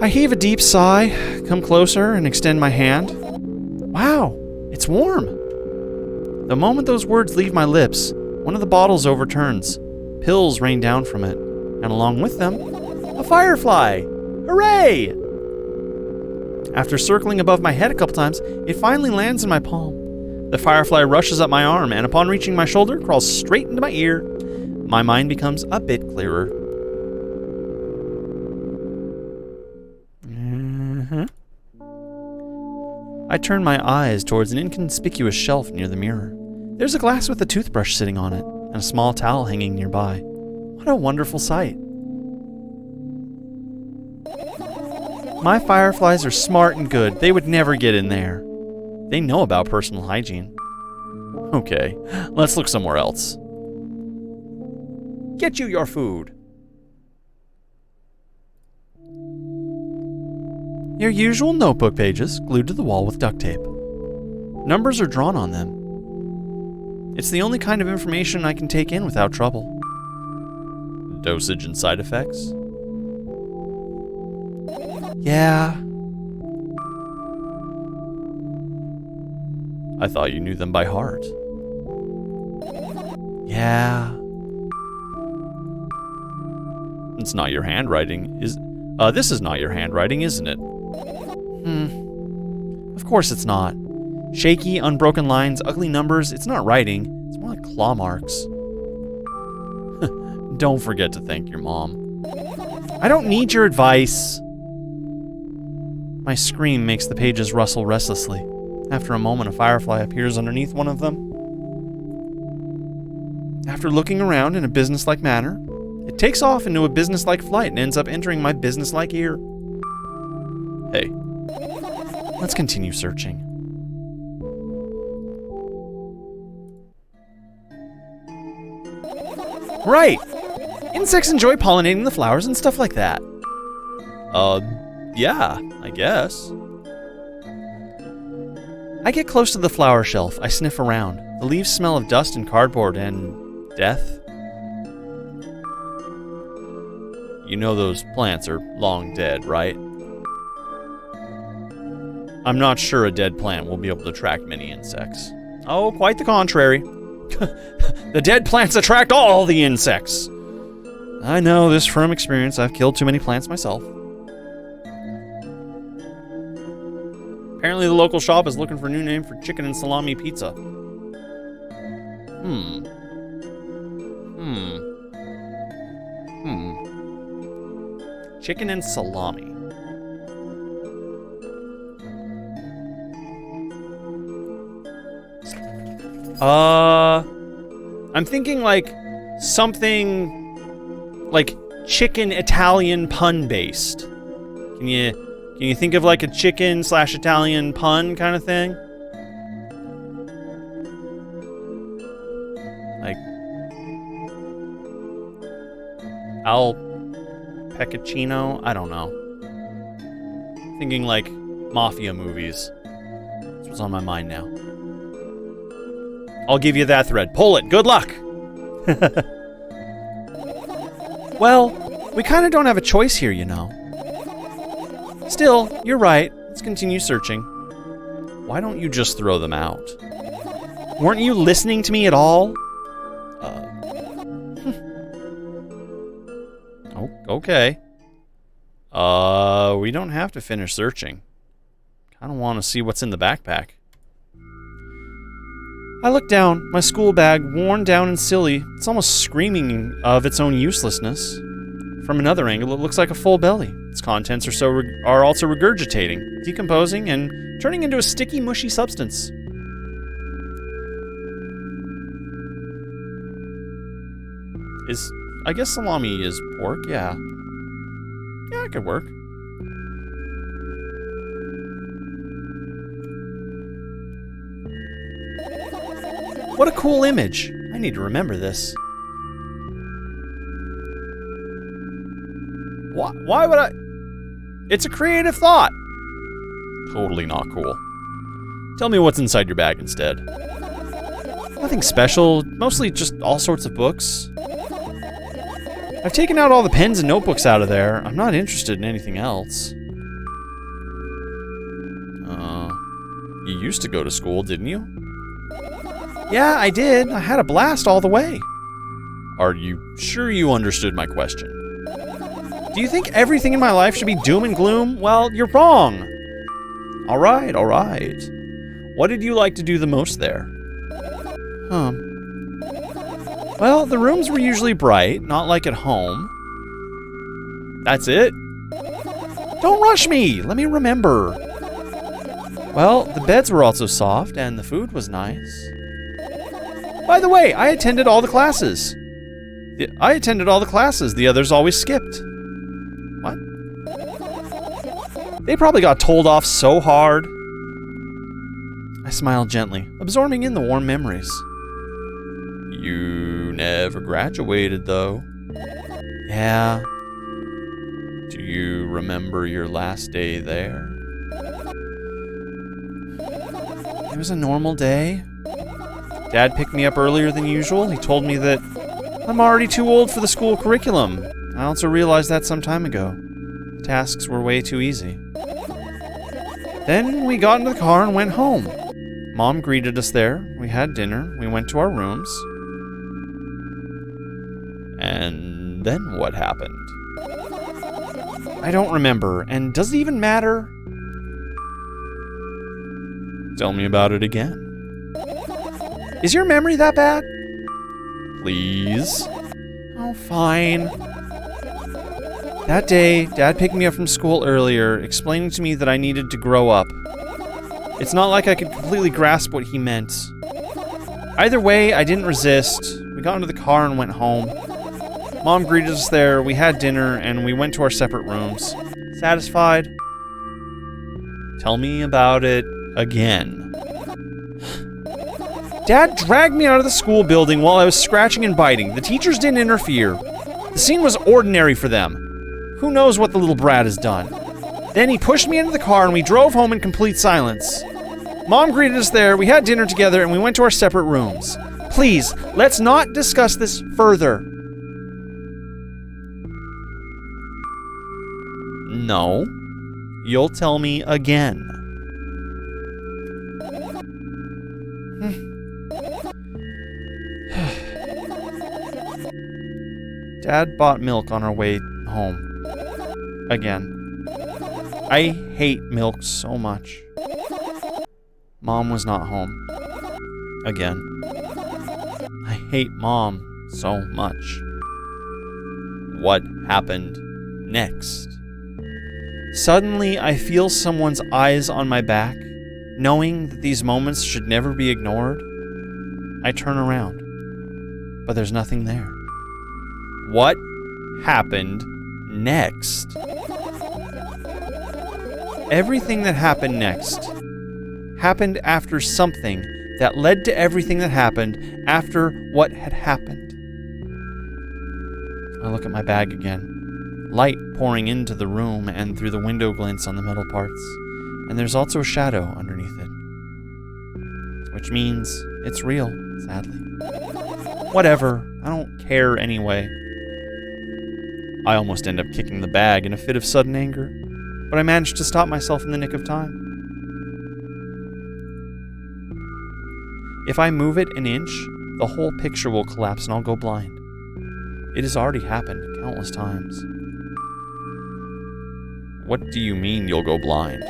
I heave a deep sigh, come closer, and extend my hand. Wow, it's warm. The moment those words leave my lips, one of the bottles overturns. Pills rain down from it, and along with them, a firefly. Hooray! After circling above my head a couple times, it finally lands in my palm. The firefly rushes up my arm, and upon reaching my shoulder, crawls straight into my ear. My mind becomes a bit clearer. I turn my eyes towards an inconspicuous shelf near the mirror. There's a glass with a toothbrush sitting on it, and a small towel hanging nearby. What a wonderful sight. My fireflies are smart and good. They would never get in there. They know about personal hygiene. Okay, let's look somewhere else. Get you your food. Your usual notebook pages, glued to the wall with duct tape. Numbers are drawn on them. It's the only kind of information I can take in without trouble. Dosage and side effects? Yeah. I thought you knew them by heart. Yeah. It's not your handwriting, this is not your handwriting, isn't it? Of course it's not. Shaky, unbroken lines, ugly numbers, it's not writing. It's more like claw marks. Don't forget to thank your mom. I don't need your advice. My scream makes the pages rustle restlessly. After a moment, a firefly appears underneath one of them. After looking around in a businesslike manner, it takes off into a businesslike flight and ends up entering my businesslike ear. Hey, let's continue searching. Right! Insects enjoy pollinating the flowers and stuff like that. Yeah, I guess. I get close to the flower shelf. I sniff around. The leaves smell of dust and cardboard and death. You know those plants are long dead, right? I'm not sure a dead plant will be able to attract many insects. Oh, quite the contrary. The dead plants attract all the insects. I know this from experience. I've killed too many plants myself. Apparently the local shop is looking for a new name for chicken and salami pizza. Chicken and salami. I'm thinking like something like chicken Italian pun based. Can you think of like a chicken / Italian pun kind of thing? Like Al Peccacino? I don't know. Thinking like mafia movies. That's what's on my mind now. I'll give you that thread. Pull it. Good luck. Well, we kind of don't have a choice here, you know. Still, you're right. Let's continue searching. Why don't you just throw them out? Weren't you listening to me at all? Oh, okay. We don't have to finish searching. Kind of want to see what's in the backpack. I look down, my school bag, worn down and silly. It's almost screaming of its own uselessness. From another angle, it looks like a full belly. Its contents are also regurgitating, decomposing, and turning into a sticky, mushy substance. I guess salami is pork, yeah. Yeah, it could work. What a cool image. I need to remember this. Why would I? It's a creative thought. Totally not cool. Tell me what's inside your bag instead. Nothing special, mostly just all sorts of books. I've taken out all the pens and notebooks out of there. I'm not interested in anything else. You used to go to school, didn't you? Yeah, I did. I had a blast all the way. Are you sure you understood my question? Do you think everything in my life should be doom and gloom? Well, you're wrong. All right. What did you like to do the most there? Well, the rooms were usually bright, not like at home. That's it? Don't rush me. Let me remember. Well, the beds were also soft, and the food was nice. By the way, I attended all the classes. The others always skipped. What? They probably got told off so hard. I smiled gently, absorbing in the warm memories. You never graduated, though. Yeah. Do you remember your last day there? It was a normal day. Dad picked me up earlier than usual. He told me that I'm already too old for the school curriculum. I also realized that some time ago. The tasks were way too easy. Then we got into the car and went home. Mom greeted us there. We had dinner. We went to our rooms. And then what happened? I don't remember. And does it even matter? Tell me about it again. Is your memory that bad? Please. Oh, fine. That day, Dad picked me up from school earlier, explaining to me that I needed to grow up. It's not like I could completely grasp what he meant. Either way, I didn't resist. We got into the car and went home. Mom greeted us there, we had dinner, and we went to our separate rooms. Satisfied? Tell me about it again. Dad dragged me out of the school building while I was scratching and biting. The teachers didn't interfere. The scene was ordinary for them. Who knows what the little brat has done? Then he pushed me into the car and we drove home in complete silence. Mom greeted us there, we had dinner together, and we went to our separate rooms. Please, let's not discuss this further. No. You'll tell me again. Dad bought milk on our way home. Again. I hate milk so much. Mom was not home. Again. I hate Mom so much. What happened next? Suddenly, I feel someone's eyes on my back, knowing that these moments should never be ignored. I turn around, but there's nothing there. What happened next? Everything that happened next happened after something that led to everything that happened after what had happened. I look at my bag again. Light pouring into the room and through the window glints on the metal parts. And there's also a shadow underneath it. Which means it's real, sadly. Whatever, I don't care anyway. I almost end up kicking the bag in a fit of sudden anger, but I managed to stop myself in the nick of time. If I move it an inch, the whole picture will collapse and I'll go blind. It has already happened countless times. What do you mean you'll go blind?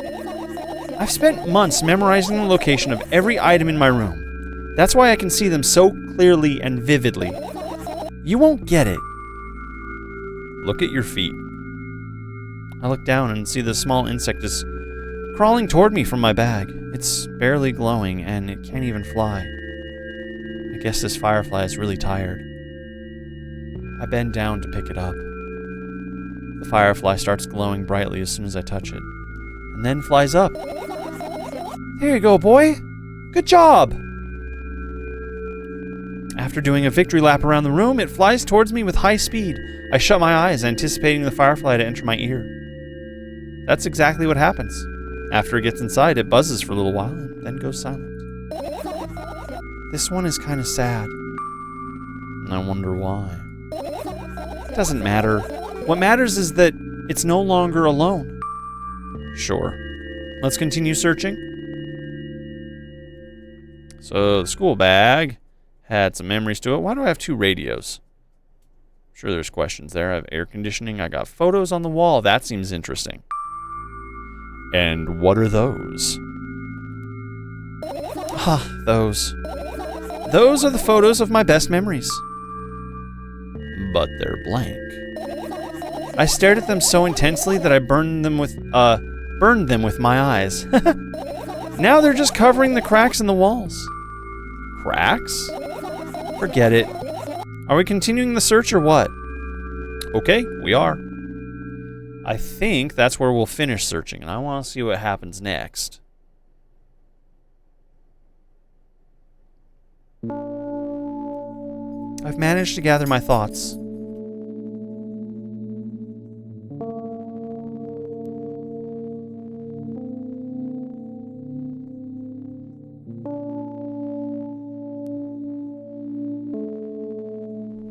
I've spent months memorizing the location of every item in my room. That's why I can see them so clearly and vividly. You won't get it. Look at your feet. I look down and see the small insect is crawling toward me from my bag. It's barely glowing and it can't even fly. I guess this firefly is really tired. I bend down to pick it up. The firefly starts glowing brightly as soon as I touch it, and then flies up. There you go, boy. Good job. After doing a victory lap around the room, it flies towards me with high speed. I shut my eyes, anticipating the firefly to enter my ear. That's exactly what happens. After it gets inside, it buzzes for a little while and then goes silent. This one is kind of sad. And I wonder why. It doesn't matter. What matters is that it's no longer alone. Sure. Let's continue searching. So, the school bag had some memories to it. Why do I have 2 radios? I'm sure there's questions there. I have air conditioning. I got photos on the wall. That seems interesting. And what are those? Those. Those are the photos of my best memories. But they're blank. I stared at them so intensely that I burned them with my eyes. Now they're just covering the cracks in the walls. Cracks? Forget it. Are we continuing the search or what? Okay, we are. I think that's where we'll finish searching, and I want to see what happens next. I've managed to gather my thoughts.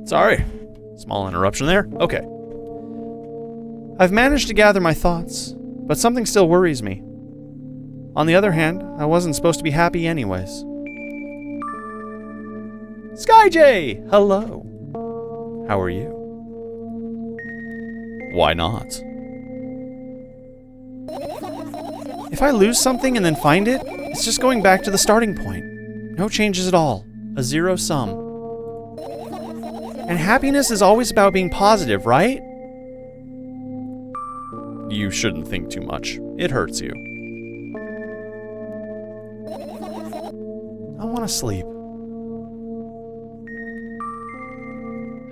Sorry. Small interruption there. Okay. I've managed to gather my thoughts, but something still worries me. On the other hand, I wasn't supposed to be happy anyways. SkyJ! Hello. How are you? Why not? If I lose something and then find it, it's just going back to the starting point. No changes at all. A zero sum. And happiness is always about being positive, right? You shouldn't think too much. It hurts you. I want to sleep.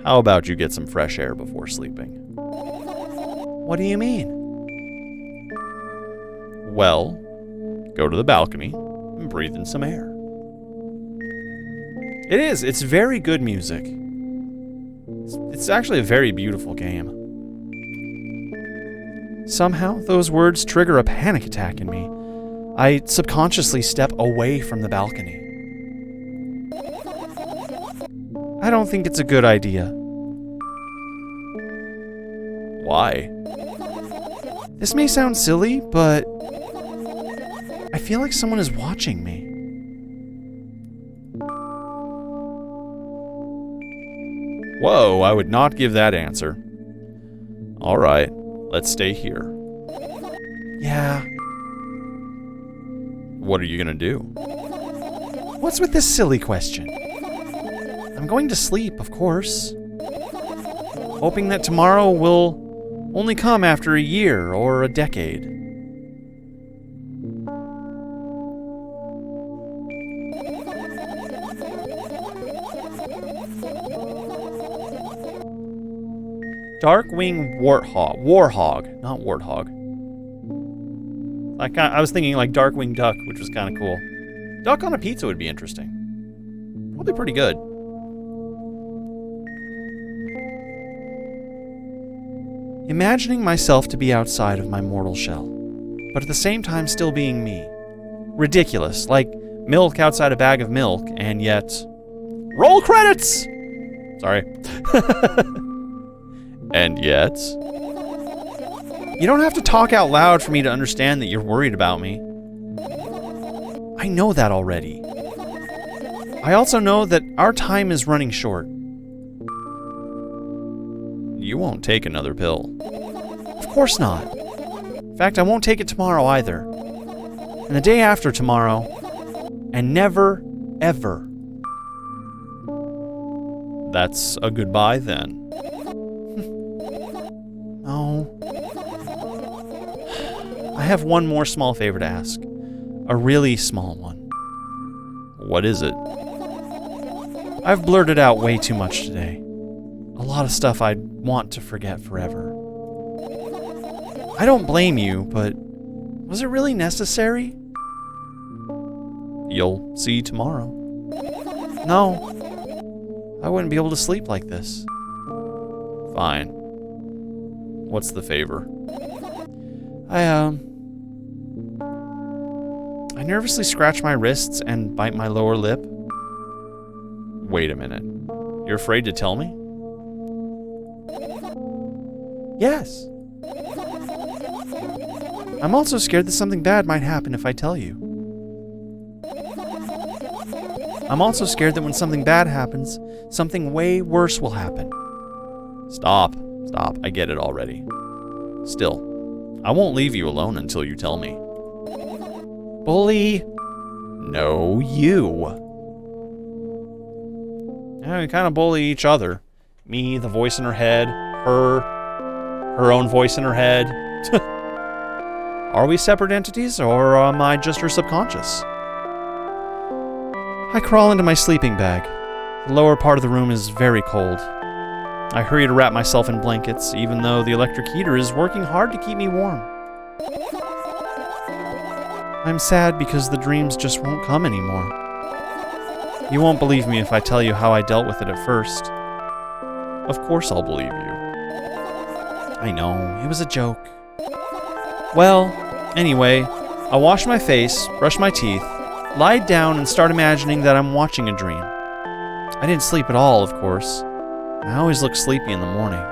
How about you get some fresh air before sleeping? What do you mean? Well, go to the balcony and breathe in some air. It is. It's very good music. It's actually a very beautiful game. Somehow, those words trigger a panic attack in me. I subconsciously step away from the balcony. I don't think it's a good idea. Why? This may sound silly, but I feel like someone is watching me. Whoa, I would not give that answer. All right, let's stay here. Yeah. What are you gonna do? What's with this silly question? I'm going to sleep, of course. Hoping that tomorrow will only come after a year or a decade. Darkwing Warhog, not Warthog. I was thinking like Darkwing Duck, which was kind of cool. Duck on a pizza would be interesting. Probably pretty good. Imagining myself to be outside of my mortal shell, but at the same time still being me. Ridiculous, like milk outside a bag of milk, and yet... Roll credits! Sorry. And yet... You don't have to talk out loud for me to understand that you're worried about me. I know that already. I also know that our time is running short. You won't take another pill. Of course not. In fact, I won't take it tomorrow either. And the day after tomorrow. And never, ever That's a goodbye then. Oh. I have one more small favor to ask. A really small one. What is it? I've blurted out way too much today. A lot of stuff I'd want to forget forever. I don't blame you, but was it really necessary? You'll see tomorrow. No. I wouldn't be able to sleep like this. Fine. What's the favor? I nervously scratch my wrists and bite my lower lip. Wait a minute. You're afraid to tell me? Yes. I'm also scared that something bad might happen if I tell you. I'm also scared that when something bad happens, something way worse will happen. Stop. I get it already. Still, I won't leave you alone until you tell me. Bully. No, you. Yeah, we kind of bully each other. Me, the voice in her head. Her own voice in her head. Are we separate entities, or am I just her subconscious? I crawl into my sleeping bag. The lower part of the room is very cold. I hurry to wrap myself in blankets, even though the electric heater is working hard to keep me warm. I'm sad because the dreams just won't come anymore. You won't believe me if I tell you how I dealt with it at first. Of course I'll believe you. I know, it was a joke. Well, anyway, I wash my face, brush my teeth, lie down and start imagining that I'm watching a dream. I didn't sleep at all, of course. I always look sleepy in the morning.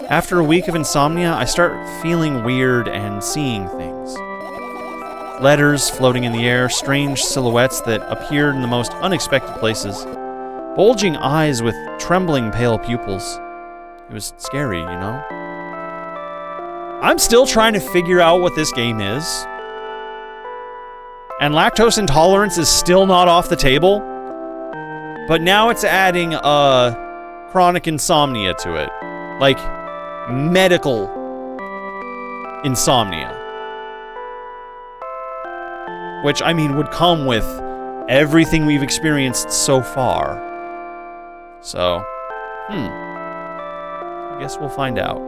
After a week of insomnia, I start feeling weird and seeing things. Letters floating in the air, strange silhouettes that appeared in the most unexpected places, bulging eyes with trembling pale pupils. It was scary, you know? I'm still trying to figure out what this game is. And lactose intolerance is still not off the table. But now it's adding chronic insomnia to it. Like, medical insomnia. Which, I mean, would come with everything we've experienced so far. So, I guess we'll find out.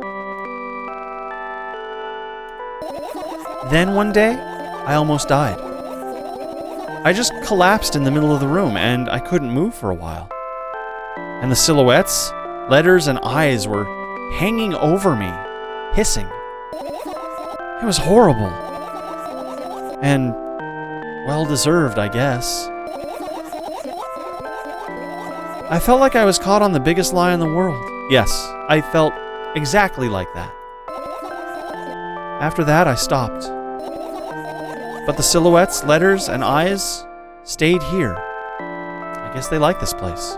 Then one day, I almost died. I just collapsed in the middle of the room, and I couldn't move for a while. And the silhouettes, letters, and eyes were hanging over me, hissing. It was horrible. And well-deserved, I guess. I felt like I was caught on the biggest lie in the world. Yes, I felt exactly like that. After that, I stopped. But the silhouettes, letters, and eyes stayed here. I guess they like this place.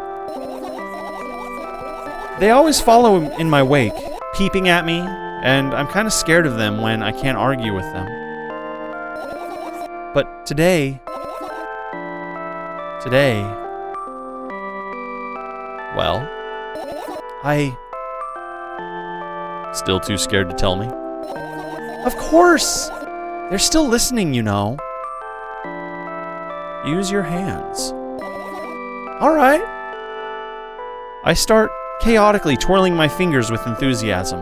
They always follow in my wake, peeping at me, and I'm kind of scared of them when I can't argue with them. But today, well, I... Still too scared to tell me? Of course! They're still listening, you know. Use your hands. Alright. I start chaotically twirling my fingers with enthusiasm,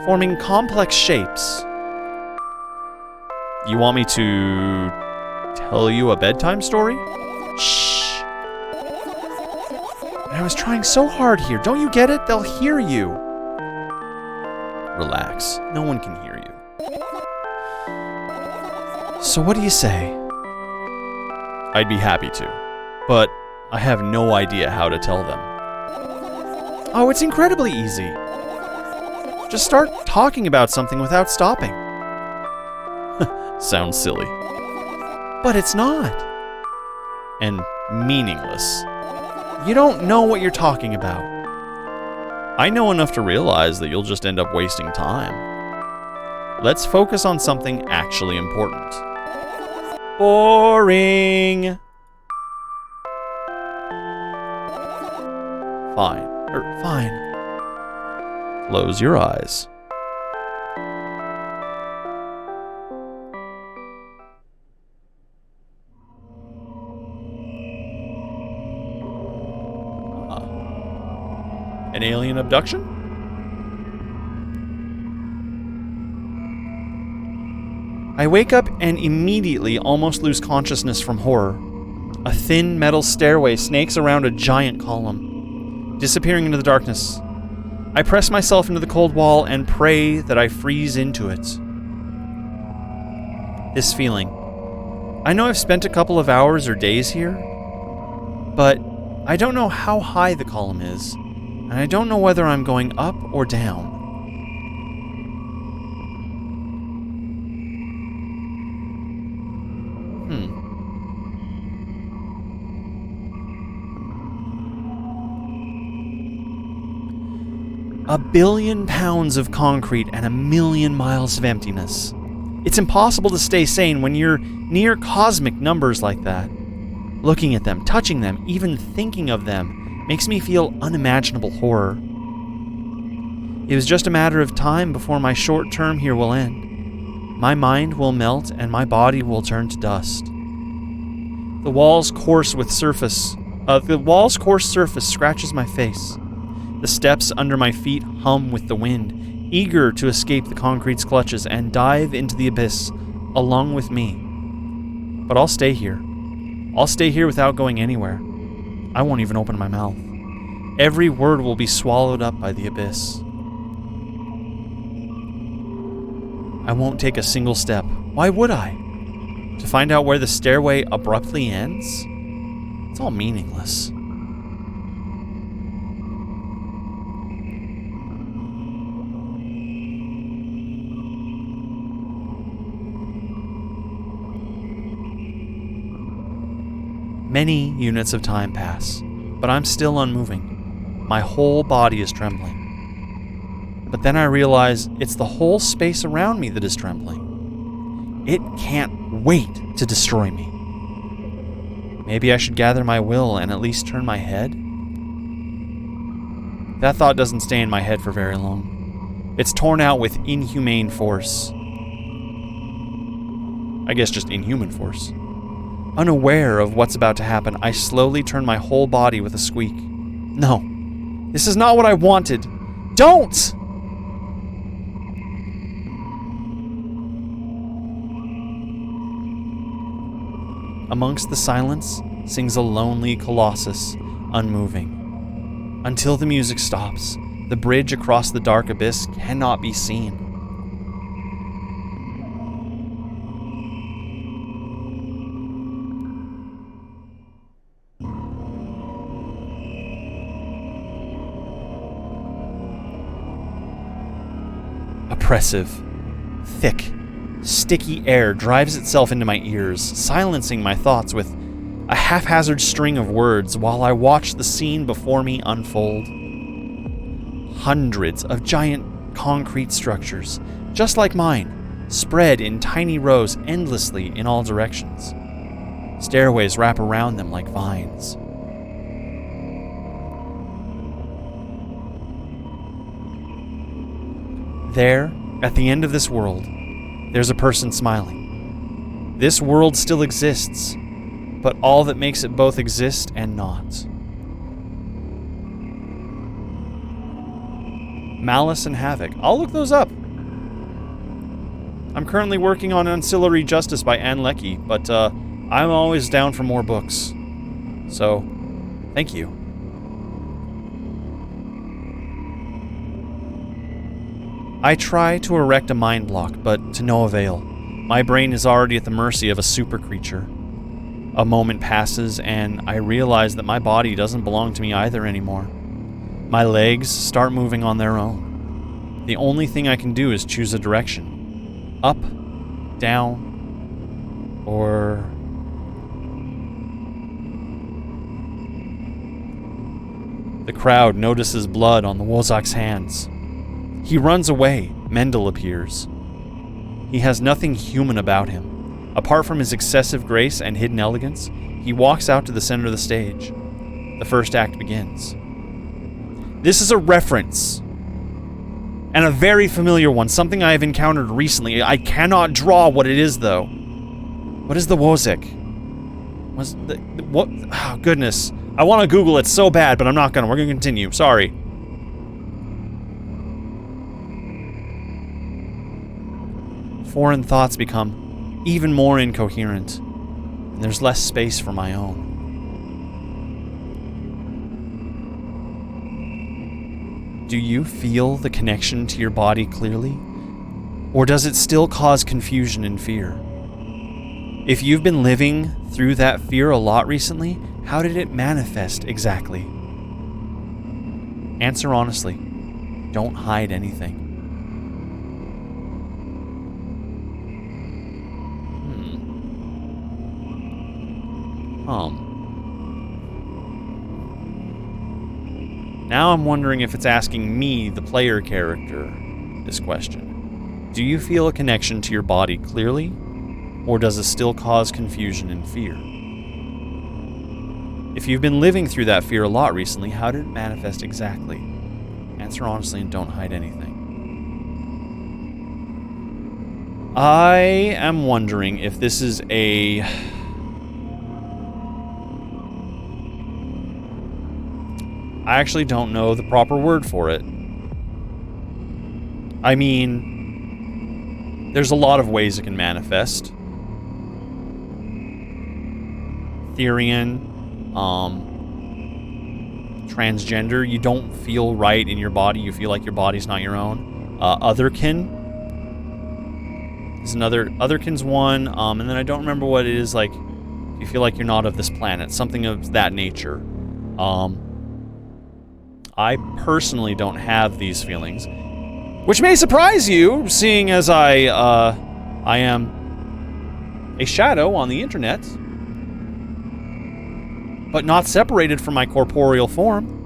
forming complex shapes. You want me to tell you a bedtime story? Shh. I was trying so hard here. Don't you get it? They'll hear you. Relax. No one can hear you. So what do you say? I'd be happy to, but I have no idea how to tell them. Oh, it's incredibly easy. Just start talking about something without stopping. Sounds silly. But it's not. And meaningless. You don't know what you're talking about. I know enough to realize that you'll just end up wasting time. Let's focus on something actually important. Boring. fine. Fine. Close your eyes. An alien abduction? I wake up and immediately almost lose consciousness from horror. A thin metal stairway snakes around a giant column, disappearing into the darkness. I press myself into the cold wall and pray that I freeze into it. This feeling. I know I've spent a couple of hours or days here, but I don't know how high the column is, and I don't know whether I'm going up or down. A billion pounds of concrete and a million miles of emptiness. It's impossible to stay sane when you're near cosmic numbers like that. Looking at them, touching them, even thinking of them makes me feel unimaginable horror. It was just a matter of time before my short term here will end. My mind will melt and my body will turn to dust. The wall's coarse surface scratches my face. The steps under my feet hum with the wind, eager to escape the concrete's clutches and dive into the abyss along with me. But I'll stay here. I'll stay here without going anywhere. I won't even open my mouth. Every word will be swallowed up by the abyss. I won't take a single step. Why would I? To find out where the stairway abruptly ends? It's all meaningless. Many units of time pass, but I'm still unmoving. My whole body is trembling. But then I realize it's the whole space around me that is trembling. It can't wait to destroy me. Maybe I should gather my will and at least turn my head? That thought doesn't stay in my head for very long. It's torn out with inhumane force. I guess just inhuman force. Unaware of what's about to happen, I slowly turn my whole body with a squeak. No, this is not what I wanted. Don't! Amongst the silence sings a lonely colossus, unmoving. Until the music stops, the bridge across the dark abyss cannot be seen. Oppressive, thick, sticky air drives itself into my ears, silencing my thoughts with a haphazard string of words while I watch the scene before me unfold. Hundreds of giant concrete structures, just like mine, spread in tiny rows endlessly in all directions. Stairways wrap around them like vines. There, at the end of this world, there's a person smiling. This world still exists, but all that makes it both exist and not. Malice and Havoc. I'll look those up. I'm currently working on Ancillary Justice by Ann Leckie, but I'm always down for more books. So, thank you. I try to erect a mind block, but to no avail. My brain is already at the mercy of a super creature. A moment passes, and I realize that my body doesn't belong to me either anymore. My legs start moving on their own. The only thing I can do is choose a direction. Up, down, or... The crowd notices blood on the Wozok's hands. He runs away. Mendel appears. He has nothing human about him. Apart from his excessive grace and hidden elegance, he walks out to the center of the stage. The first act begins. This is a reference. And a very familiar one, something I have encountered recently. I cannot draw what it is, though. What is the Wozzeck? What? Oh, goodness. I want to Google it so bad, but I'm not gonna. We're gonna continue. Sorry. Foreign thoughts become even more incoherent, and there's less space for my own. Do you feel the connection to your body clearly? Or does it still cause confusion and fear? If you've been living through that fear a lot recently, how did it manifest exactly? Answer honestly. Don't hide anything. Now I'm wondering if it's asking me, the player character, this question. Do you feel a connection to your body clearly? Or does it still cause confusion and fear? If you've been living through that fear a lot recently, how did it manifest exactly? Answer honestly and don't hide anything. I am wondering if this is a... I actually don't know the proper word for it. I mean, there's a lot of ways it can manifest. Therian, transgender, you don't feel right in your body, you feel like your body's not your own. Otherkin is another, Otherkin's one, and then I don't remember what it is, like, you feel like you're not of this planet, something of that nature. I personally don't have these feelings, which may surprise you, seeing as I am a shadow on the internet, but not separated from my corporeal form.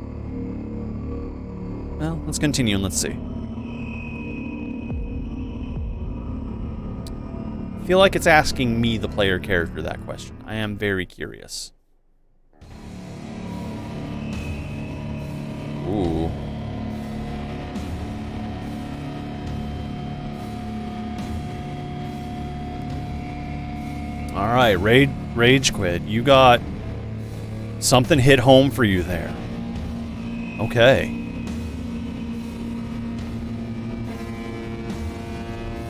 Well, let's continue and let's see. I feel like it's asking me, the player character, that question. I am very curious. Ooh. Alright, Rage Quit. You got something hit home for you there. Okay.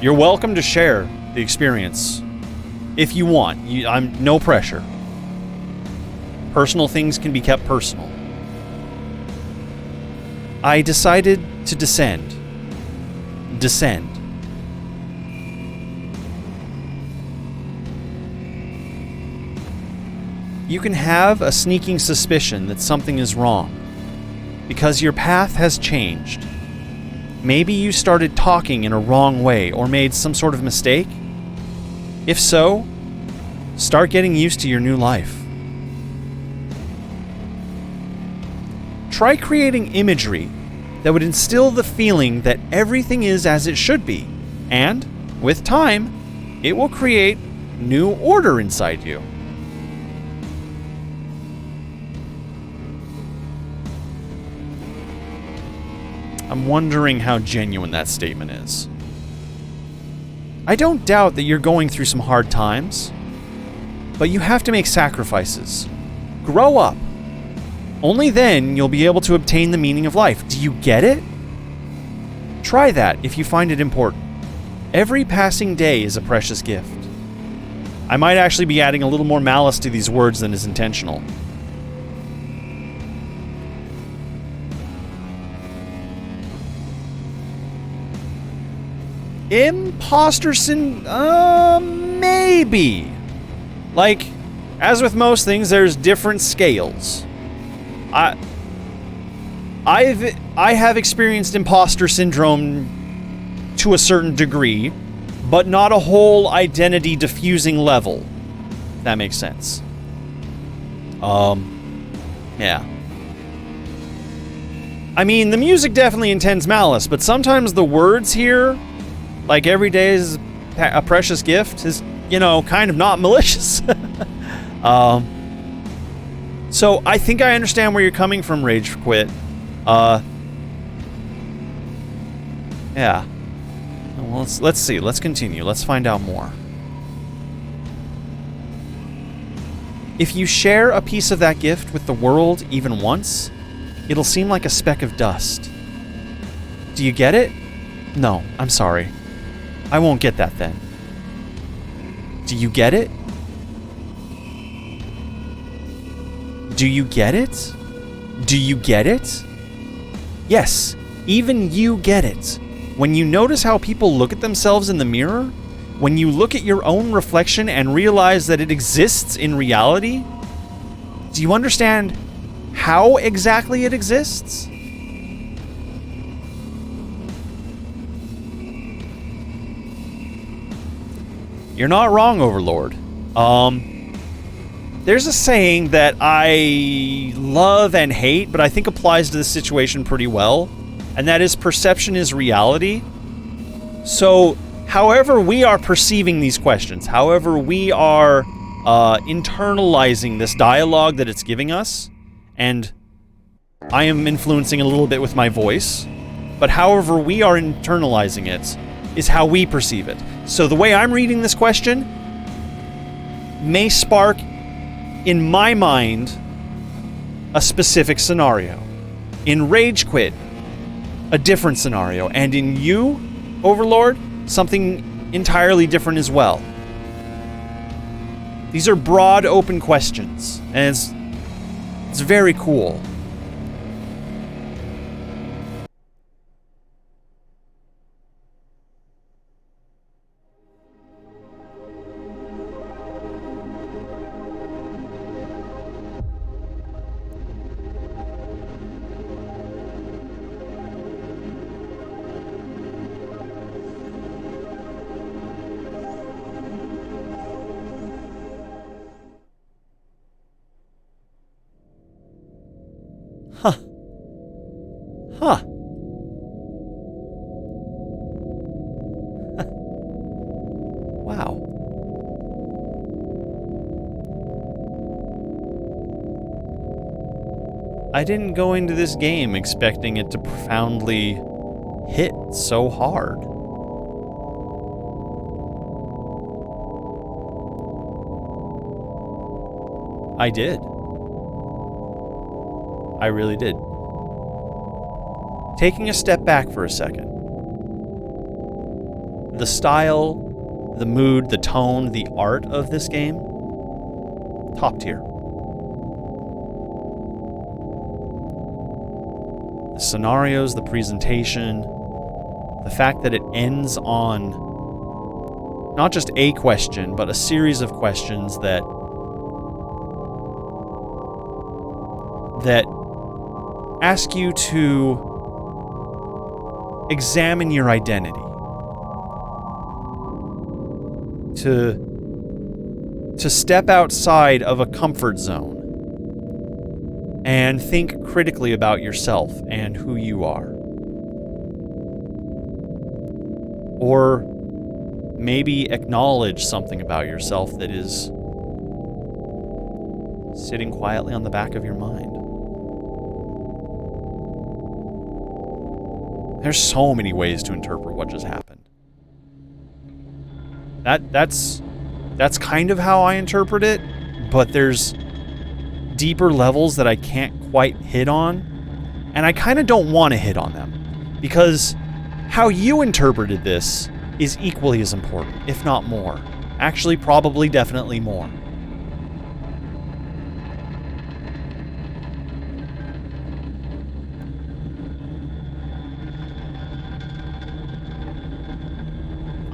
You're welcome to share the experience if you want. I'm no pressure. Personal things can be kept personal. I decided to descend. You can have a sneaking suspicion that something is wrong because your path has changed. Maybe you started talking in a wrong way or made some sort of mistake. If so, start getting used to your new life. Try creating imagery that would instill the feeling that everything is as it should be, and, with time, it will create new order inside you. I'm wondering how genuine that statement is. I don't doubt that you're going through some hard times, but you have to make sacrifices. Grow up. Only then you'll be able to obtain the meaning of life. Do you get it? Try that if you find it important. Every passing day is a precious gift. I might actually be adding a little more malice to these words than is intentional. Imposter syndrome? Maybe. Like, as with most things, there's different scales. I have experienced imposter syndrome to a certain degree, but not a whole identity diffusing level. If that makes sense. Yeah. I mean, the music definitely intends malice, but sometimes the words here, like every day is a precious gift, is, you know, kind of not malicious. So I think I understand where you're coming from, Rage Quit. Yeah. Well, let's see. Let's continue. Let's find out more. If you share a piece of that gift with the world even once, it'll seem like a speck of dust. Do you get it? No, I'm sorry. I won't get that then. Do you get it? Do you get it? Do you get it? Yes, even you get it. When you notice how people look at themselves in the mirror, when you look at your own reflection and realize that it exists in reality, do you understand how exactly it exists? You're not wrong, Overlord. There's a saying that I love and hate, but I think applies to this situation pretty well, and that is perception is reality. So, however we are perceiving these questions, however we are internalizing this dialogue that it's giving us, and I am influencing a little bit with my voice, but however we are internalizing it is how we perceive it. So the way I'm reading this question may spark, in my mind, a specific scenario. In Rage Quit, a different scenario. And in you, Overlord, something entirely different as well. These are broad, open questions, and it's very cool. Huh. Wow. I didn't go into this game expecting it to profoundly hit so hard. I did. I really did. Taking a step back for a second. The style, the mood, the tone, the art of this game, top tier. The scenarios, the presentation, the fact that it ends on not just a question, but a series of questions that ask you to examine your identity. To step outside of a comfort zone and think critically about yourself and who you are. Or maybe acknowledge something about yourself that is sitting quietly on the back of your mind. There's so many ways to interpret what just happened. That's kind of how I interpret it, but there's deeper levels that I can't quite hit on, and I kind of don't want to hit on them, because how you interpreted this is equally as important, if not more. Actually, probably, definitely more.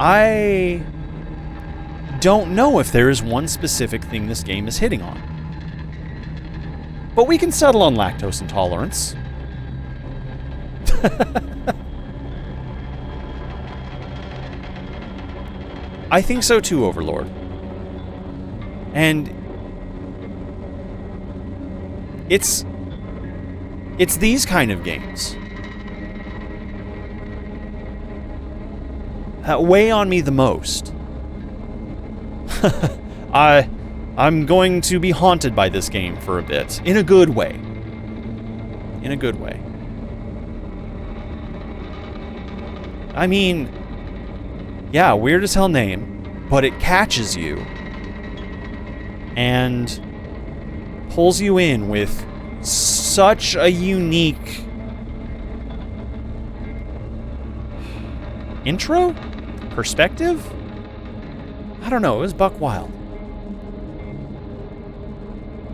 I don't know if there is one specific thing this game is hitting on. But we can settle on lactose intolerance. I think so too, Overlord. And it's these kind of games that weigh on me the most. I'm going to be haunted by this game for a bit. In a good way. In a good way. I mean, yeah, weird as hell name, but it catches you and pulls you in with such a unique intro? Perspective? I don't know, it was buck wild.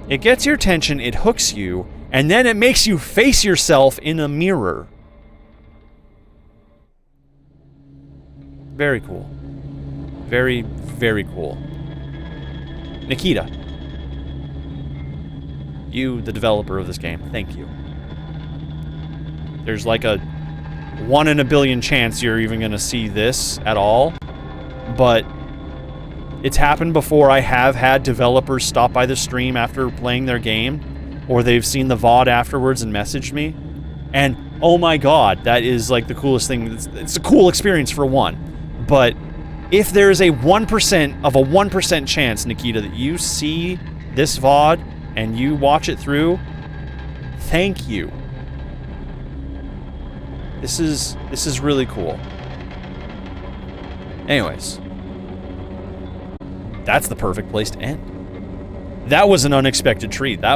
It gets your attention, it hooks you, and then it makes you face yourself in a mirror. Very cool. Very, very cool. Nikita. You, the developer of this game, thank you. There's like a 1 in a billion chance you're even gonna see this at all, but it's happened before. I have had developers stop by the stream after playing their game, or they've seen the VOD afterwards and messaged me, and oh my god, that is like the coolest thing. It's a cool experience for one, but if there is a 1% of a 1% chance, Nikita, that you see this VOD and you watch it through, thank you. This is really cool. Anyways, that's the perfect place to end. That was an unexpected treat. That